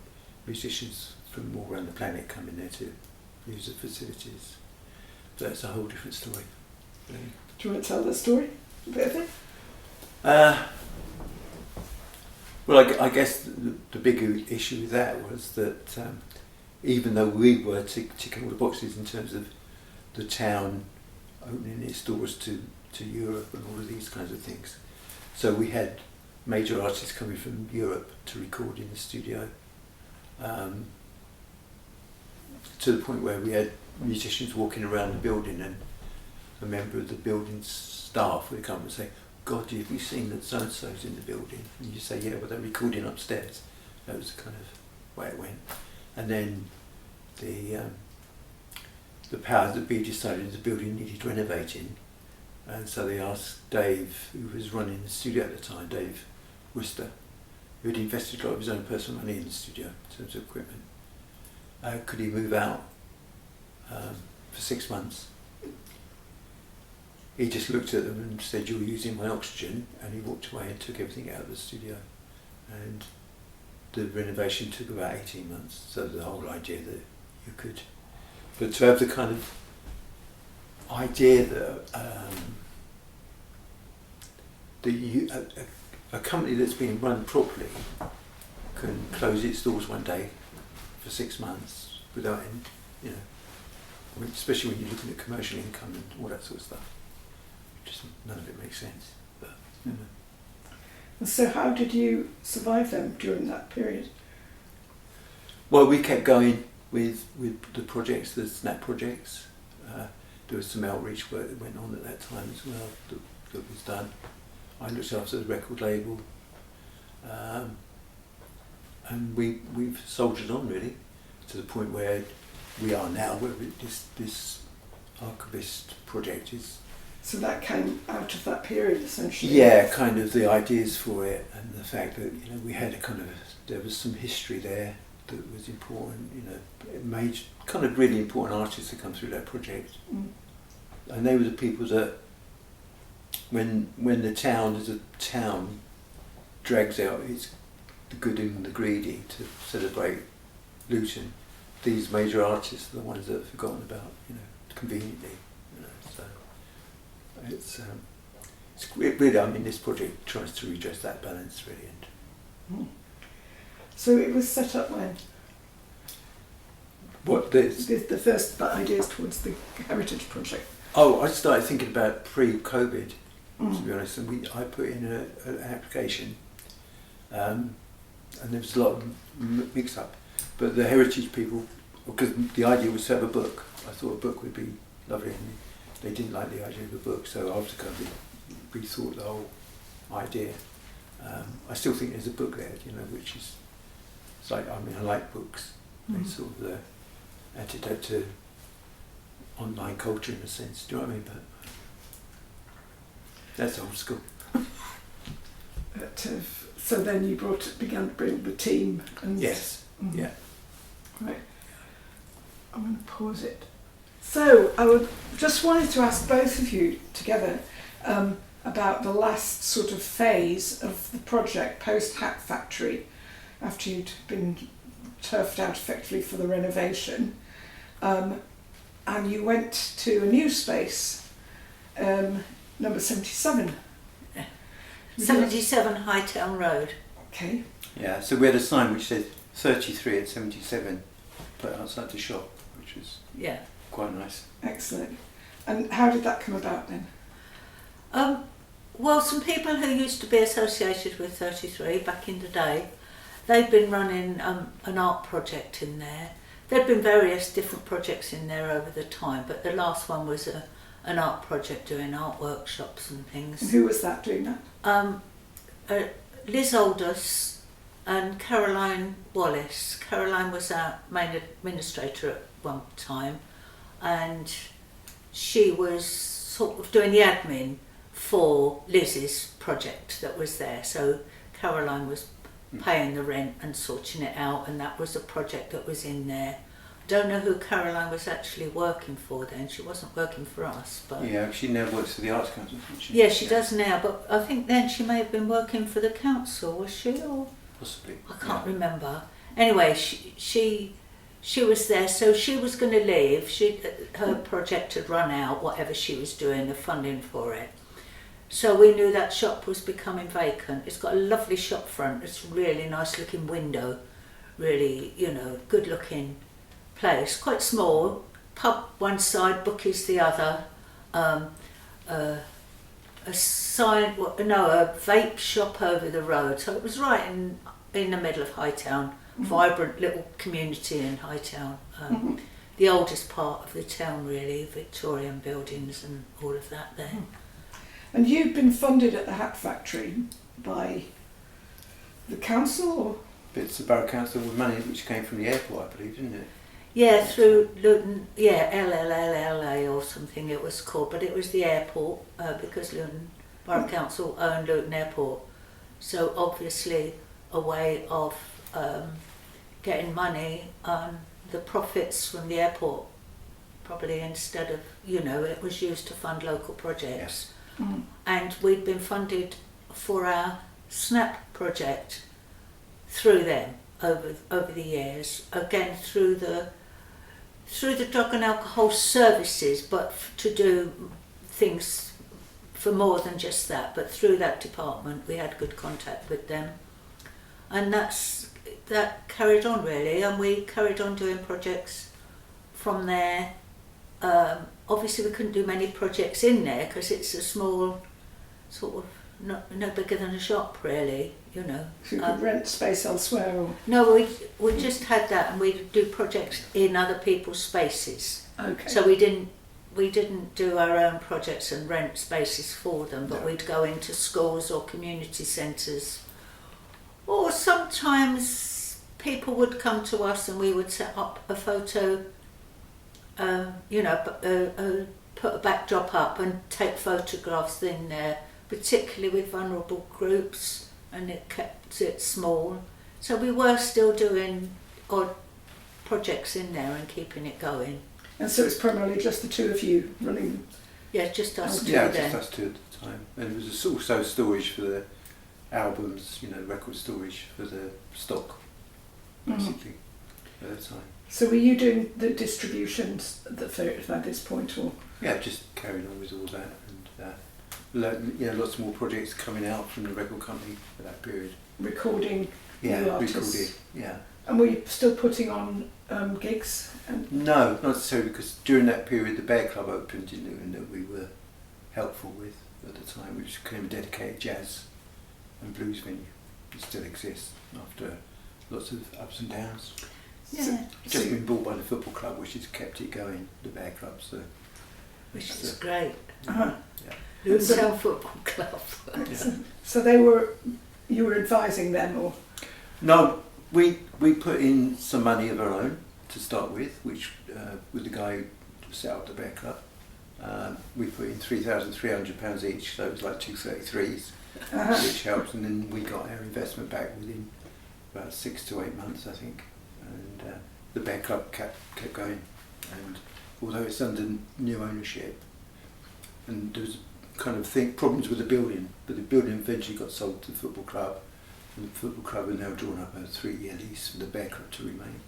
musicians from all around the planet coming there to use the facilities. So that's a whole different story. Really. Do you want to tell that story, a bit of it? Well, I guess the bigger issue with that was that even though we were ticking all the boxes in terms of the town opening its doors to Europe and all of these kinds of things, so we had major artists coming from Europe to record in the studio, to the point where we had musicians walking around the building and a member of the building staff would come and say, "God, have you seen that so-and-so's in the building?" And you say, "Yeah, well, they're recording upstairs." That was the kind of way it went. And then the powers that be decided the building needed renovating, And so they asked Dave, who was running the studio at the time, Dave Worcester, who had invested a lot of his own personal money in the studio in terms of equipment, could he move out for 6 months. He just looked at them and said, "You're using my oxygen," and he walked away and took everything out of the studio. And the renovation took about 18 months, so the whole idea that you could, but to have the kind of idea that a company that's been run properly can close its doors one day for 6 months without any, you know, I mean, especially when you're looking at commercial income and all that sort of stuff. Just none of it makes sense. But, you know. And so how did you survive them during that period? Well, we kept going with the projects, the SNAP projects. There was some outreach work that went on at that time as well that was done. I looked after the record label, and we've soldiered on really to the point where we are now, where this archivist project is. So that came out of that period essentially? Yeah, kind of the ideas for it and the fact that, you know, we had there was some history there that was important, you know, it made kind of really important artists to come through that project. Mm. And they were the people that, when the town as a town drags out its the good and the greedy to celebrate Luton, these major artists are the ones that are forgotten about, you know, conveniently, you know. So it's really, I mean, this project tries to redress that balance really. And so it was set up when? What this? The first ideas towards the Heritage Project. Oh, I started thinking about pre-COVID, to be honest, and I put in an application, and there was a lot of mix-up. But the heritage people, because the idea was to have a book, I thought a book would be lovely, and they didn't like the idea of a book, so after COVID, rethought the whole idea. I still think there's a book there, you know, which is, it's like, I mean, I like books. It's sort of the antidote to online culture in a sense, do you know what I mean? But that's old school. But, so then you began to bring the team and... Yes, yeah. Right. I'm going to pause it. So I just wanted to ask both of you together about the last sort of phase of the project post-Hat Factory, after you'd been turfed out effectively for the renovation, and you went to a new space, number 77. 77 Hightown Road. Okay. Yeah, so we had a sign which said 33 at 77 put outside the shop, which was quite nice. Excellent. And how did that come about then? Well, some people who used to be associated with 33 back in the day, they'd been running an art project in there. There'd been various different projects in there over the time, but the last one was an art project doing art workshops and things. And who was that doing that? Liz Aldous and Caroline Wallace. Caroline was our main administrator at one time, and she was sort of doing the admin for Liz's project that was there. So Caroline was paying the rent and sorting it out, and that was a project that was in there. I don't know who Caroline was actually working for then. She wasn't working for us, but yeah, she now works for the Arts Council, doesn't she? Yeah, she does now, but I think then she may have been working for the council, was she? Or possibly. I can't remember. Anyway, she was there, so she was going to leave. Her project had run out, whatever she was doing, the funding for it. So we knew that shop was becoming vacant. It's got a lovely shop front. It's a really nice looking window, really, you know, good looking place. Quite small. Pub one side, bookies the other. A vape shop over the road. So it was right in the middle of Hightown. Vibrant little community in Hightown. The oldest part of the town, really. Victorian buildings and all of that there. And you'd been funded at the Hat Factory by the council? Or? It's the Borough Council with money which came from the airport, I believe, didn't it? Yeah, through Luton, LLLLA or something, thing it was called, but it was the airport, because Luton Borough Council owned Luton Airport. So obviously a way of getting money on the profits from the airport, probably, instead of, it was used to fund local projects. Yes. Mm. And we'd been funded for our SNAP project through them over the years, again through the drug and alcohol services, but to do things for more than just that. But through that department we had good contact with them, and that carried on really, and we carried on doing projects from there. Obviously we couldn't do many projects in there because it's a small, sort of no bigger than a shop really, So you could rent space elsewhere, or? No, we just had that, and we'd do projects in other people's spaces. Okay. So we didn't do our own projects and rent spaces for them, but we'd go into schools or community centres, or sometimes people would come to us and we would set up a photo, put a backdrop up and take photographs in there, particularly with vulnerable groups, and it kept it small. So we were still doing odd projects in there and keeping it going. And so it's primarily just the two of you running? Yeah, just us two Yeah, then. just us two at the time. And it was also storage for the albums, record storage for the stock, basically, at the time. So were you doing the distributions at this point, or? Yeah, just carrying on with all that, and lots more projects coming out from the record company for that period. Recording new artists? Recorded, yeah. And were you still putting on gigs? No, not necessarily, because during that period the Bear Club opened in Luton that we were helpful with at the time, which became a dedicated jazz and blues venue. It still exists after lots of ups and downs. Yeah. It's just been bought by the football club, which has kept it going, the Bear Club. So, which is great. Uh-huh. Yeah. Luton Town Football Club. Yeah. So you were advising them, or? No, we put in some money of our own to start with, which with the guy who set up the Bear Club. We put in £3,300 each, so it was like 233s, which helps, and then we got our investment back within about 6 to 8 months, I think, and the Bear Club kept going, and although it's under new ownership, and there was kind of problems with the building, but the building eventually got sold to the football club, and the football club have now drawn up a 3-year lease for the Bear Club to remain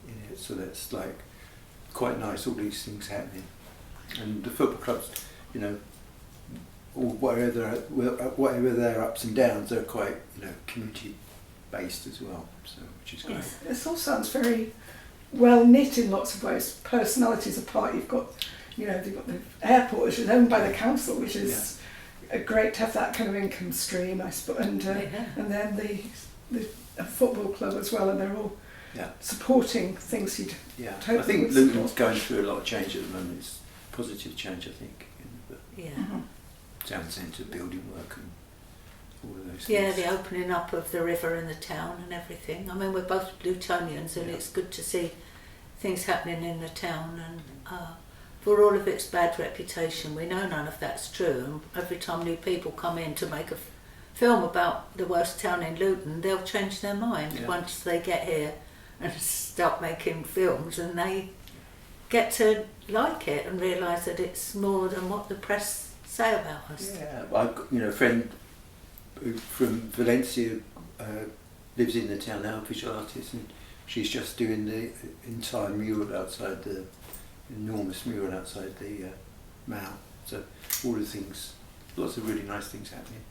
in it, so that's like quite nice, all these things happening. And the football clubs, whatever their ups and downs, they're quite, community based as well, so which is great. Yes. This all sounds very well knit in lots of ways. Personalities apart, you've got, they've got the airport, which is owned by the council, which is great to have that kind of income stream, I suppose, and then the football club as well, and they're all supporting things you'd totally I think would Luton's support. going through a lot of change at the moment. It's positive change, I think, in the town centre building work and all of those things. Yeah, the opening up of the river and the town and everything. I mean, we're both Lutonians, and it's good to see things happening in the town, and for all of its bad reputation, we know none of that's true, and every time new people come in to make a film about the worst town in Luton, they'll change their mind once they get here and start making films, and they get to like it and realise that it's more than what the press say about us. Yeah, I've got a friend who from Valencia lives in the town now, a visual artist, and she's just doing the entire mural outside the enormous mural outside the Mall. So all the things, lots of really nice things happening.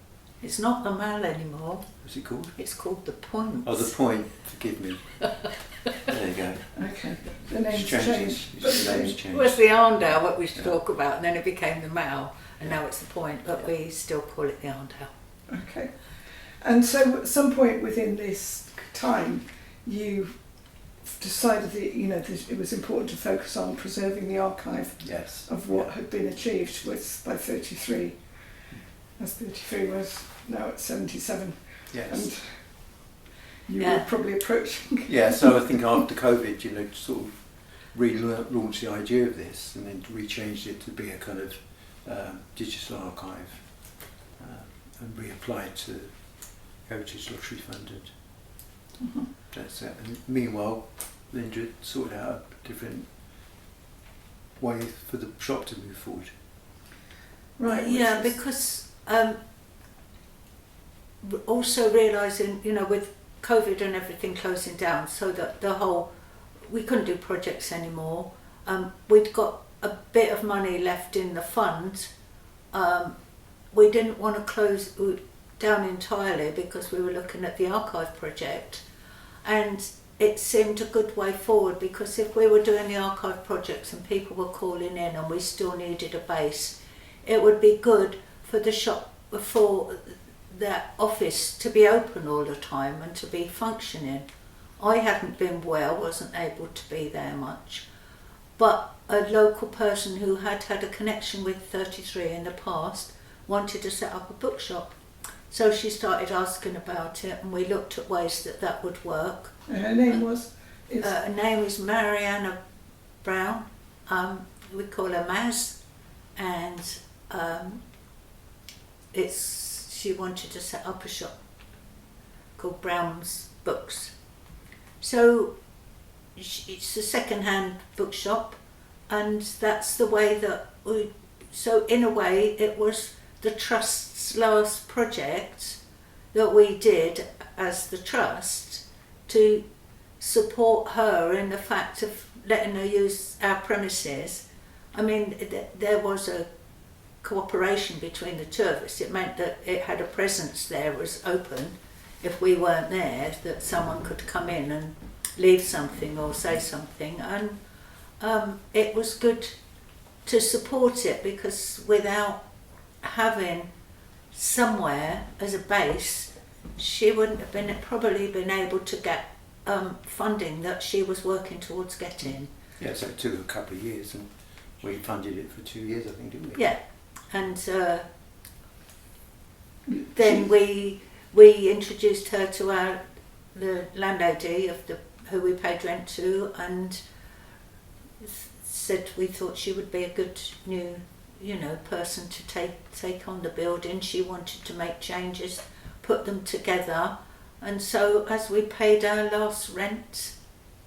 It's not the Mall anymore. What's it called? It's called the Point. Oh, the Point. Forgive me. There you go. Okay, the name's It's changed. The name's changed. It was the Arndale that we used to talk about, and then it became the Mall, and now it's the Point, but we still call it the Arndale. Okay. And so at some point within this time, you decided that it was important to focus on preserving the archive of what had been achieved by 33, as 33 was now at 77. Yes. And you were probably approaching. Yeah, so I think after COVID, sort of relaunched the idea of this and then rechanged it to be a kind of digital archive and reapplied to Heritage Lottery funded. Mm-hmm. That's it. And meanwhile, Linda sorted out a different way for the shop to move forward. Right. Yeah, because also realising, you know, with COVID and everything closing down, so that we couldn't do projects anymore. We'd got a bit of money left in the fund. We didn't want to close down entirely because we were looking at the archive project, and it seemed a good way forward, because if we were doing the archive projects and people were calling in and we still needed a base, it would be good for the shop, for that office to be open all the time and to be functioning. I hadn't been well, wasn't able to be there much, but a local person who had had a connection with 33 in the past wanted to set up a bookshop. So she started asking about it, and we looked at ways that would work. Her name was? Her name is Mariana Brown. We call her Maz, and she wanted to set up a shop called Brown's Books. So it's a second-hand bookshop, and that's the way that so in a way it was the Trust's last project that we did as the Trust to support her in the fact of letting her use our premises. I mean, there was a cooperation between the two of us. It meant that it had a presence there, was open. If we weren't there, that someone could come in and leave something or say something, and it was good to support it, because without having somewhere as a base, she wouldn't have probably been able to get funding that she was working towards getting. Yeah, so it took a couple of years, and we funded it for 2 years, I think, didn't we? Yeah, and then we introduced her to the landlady of who we paid rent to, and said we thought she would be a good new, person to take on the building. She wanted to make changes, put them together, and so as we paid our last rent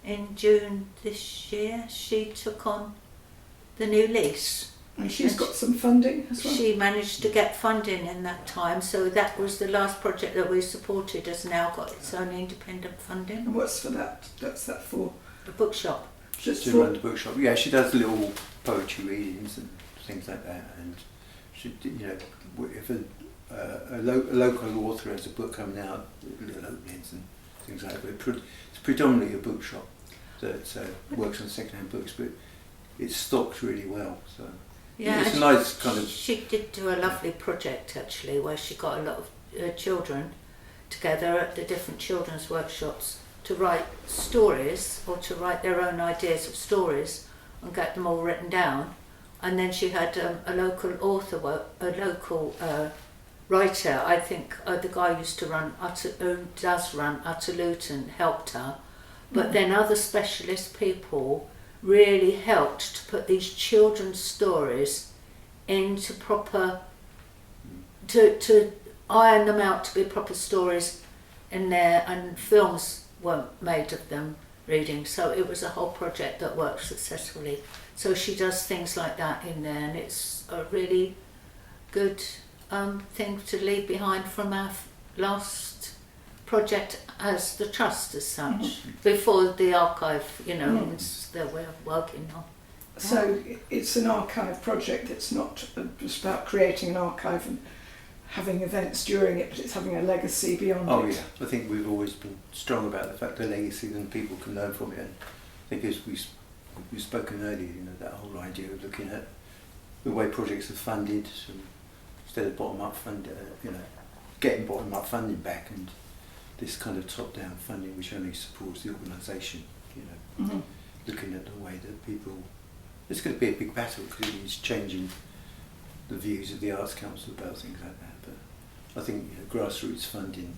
in June this year, she took on the new lease. And she's got some funding as well? She managed to get funding in that time, so that was the last project that we supported, has now got its own independent funding. And what's for that? What's that for? The bookshop. Just to run the bookshop. Yeah, she does little poetry readings and things like that, and she, if a local author has a book coming out, little openings and things like that. But it's predominantly a bookshop that works on second-hand books, but it's stocked really well. So yeah, it's a nice kind of. She did do a lovely project actually, where she got a lot of children together at the different children's workshops to write stories, or to write their own ideas of stories and get them all written down. And then she had a local author, a local writer. I think the guy who does run Utter Luton helped her, but then other specialist people really helped to put these children's stories into proper, to iron them out to be proper stories in there, and films were made of them reading. So it was a whole project that worked successfully. So she does things like that in there, and it's a really good thing to leave behind from our last project as the Trust as such, before the archive, that we're working on. So it's an archive project. It's not just about creating an archive and having events during it, but it's having a legacy beyond it. Oh yeah, I think we've always been strong about the fact that legacy, and people can learn from it. And I think as we've spoken earlier, that whole idea of looking at the way projects are funded, so instead of bottom-up fund, getting bottom-up funding back, and this kind of top-down funding which only supports the organisation, looking at the way that people. It's going to be a big battle, because it means changing the views of the Arts Council about things like that. But I think grassroots funding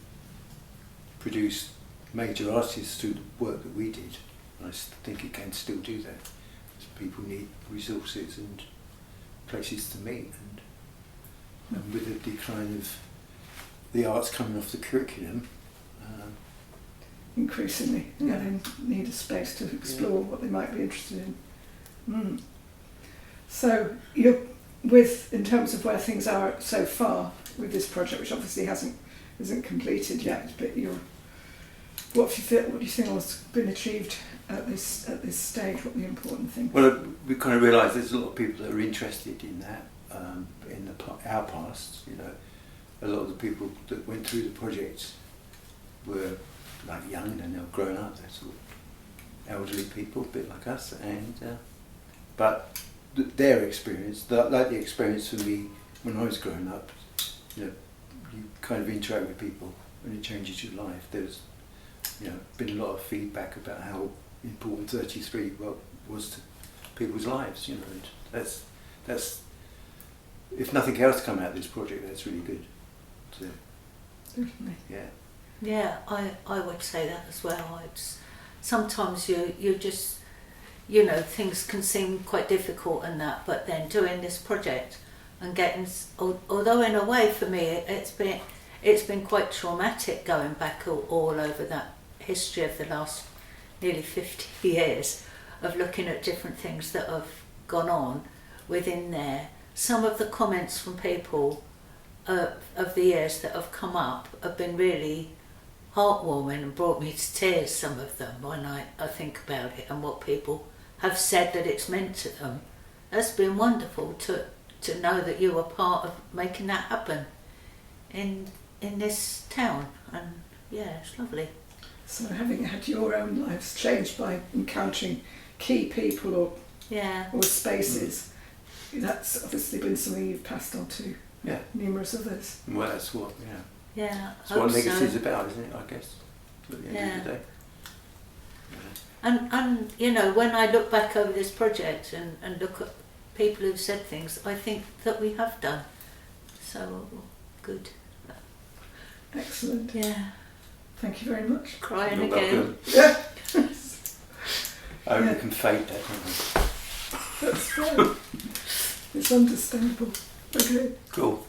produced major artists through the work that we did, I think it can still do that. So people need resources and places to meet, and with the decline of the arts coming off the curriculum, increasingly, yeah, they need a space to explore what they might be interested in. So you're in terms of where things are so far with this project, which obviously isn't completed yet, but what do you think has been achieved at this stage? What the important thing? Well, we kind of realise there's a lot of people that are interested in that in our past. You know, a lot of the people that went through the project were like young and now grown up. They're sort of elderly people, a bit like us, and but their experience, like the experience for me when I was growing up, you know, you kind of interact with people and it changes your life. There's, you know, been a lot of feedback about how important 33 was to people's lives. You know, and that's if nothing else come out of this project, that's really good. So, Certainly. yeah. Yeah, I would say that as well. It's sometimes you just, you know, things can seem quite difficult and that, but then doing this project and getting, although in a way for me it's been quite traumatic going back all over that history of the last nearly 50 years of looking at different things that have gone on within there. Some of the comments from people of the years that have come up have been really heartwarming and brought me to tears, some of them, when I think about it and what people have said that it's meant to them. It's been wonderful to know that you were part of making that happen in this town, and yeah, it's lovely. So having had your own lives changed by encountering key people or spaces, that's obviously been something you've passed on to numerous others. Well, that's what, Yeah, that's what legacy is about, isn't it? I guess, at the end of the day. And you know, when I look back over this project and look at people who've said things, I think that we have done. So good. Excellent. Yeah. Thank you very much. Crying You're again. welcome. Yeah. I hope we can fade that, can't we? That's fine. It's understandable. Okay. Cool.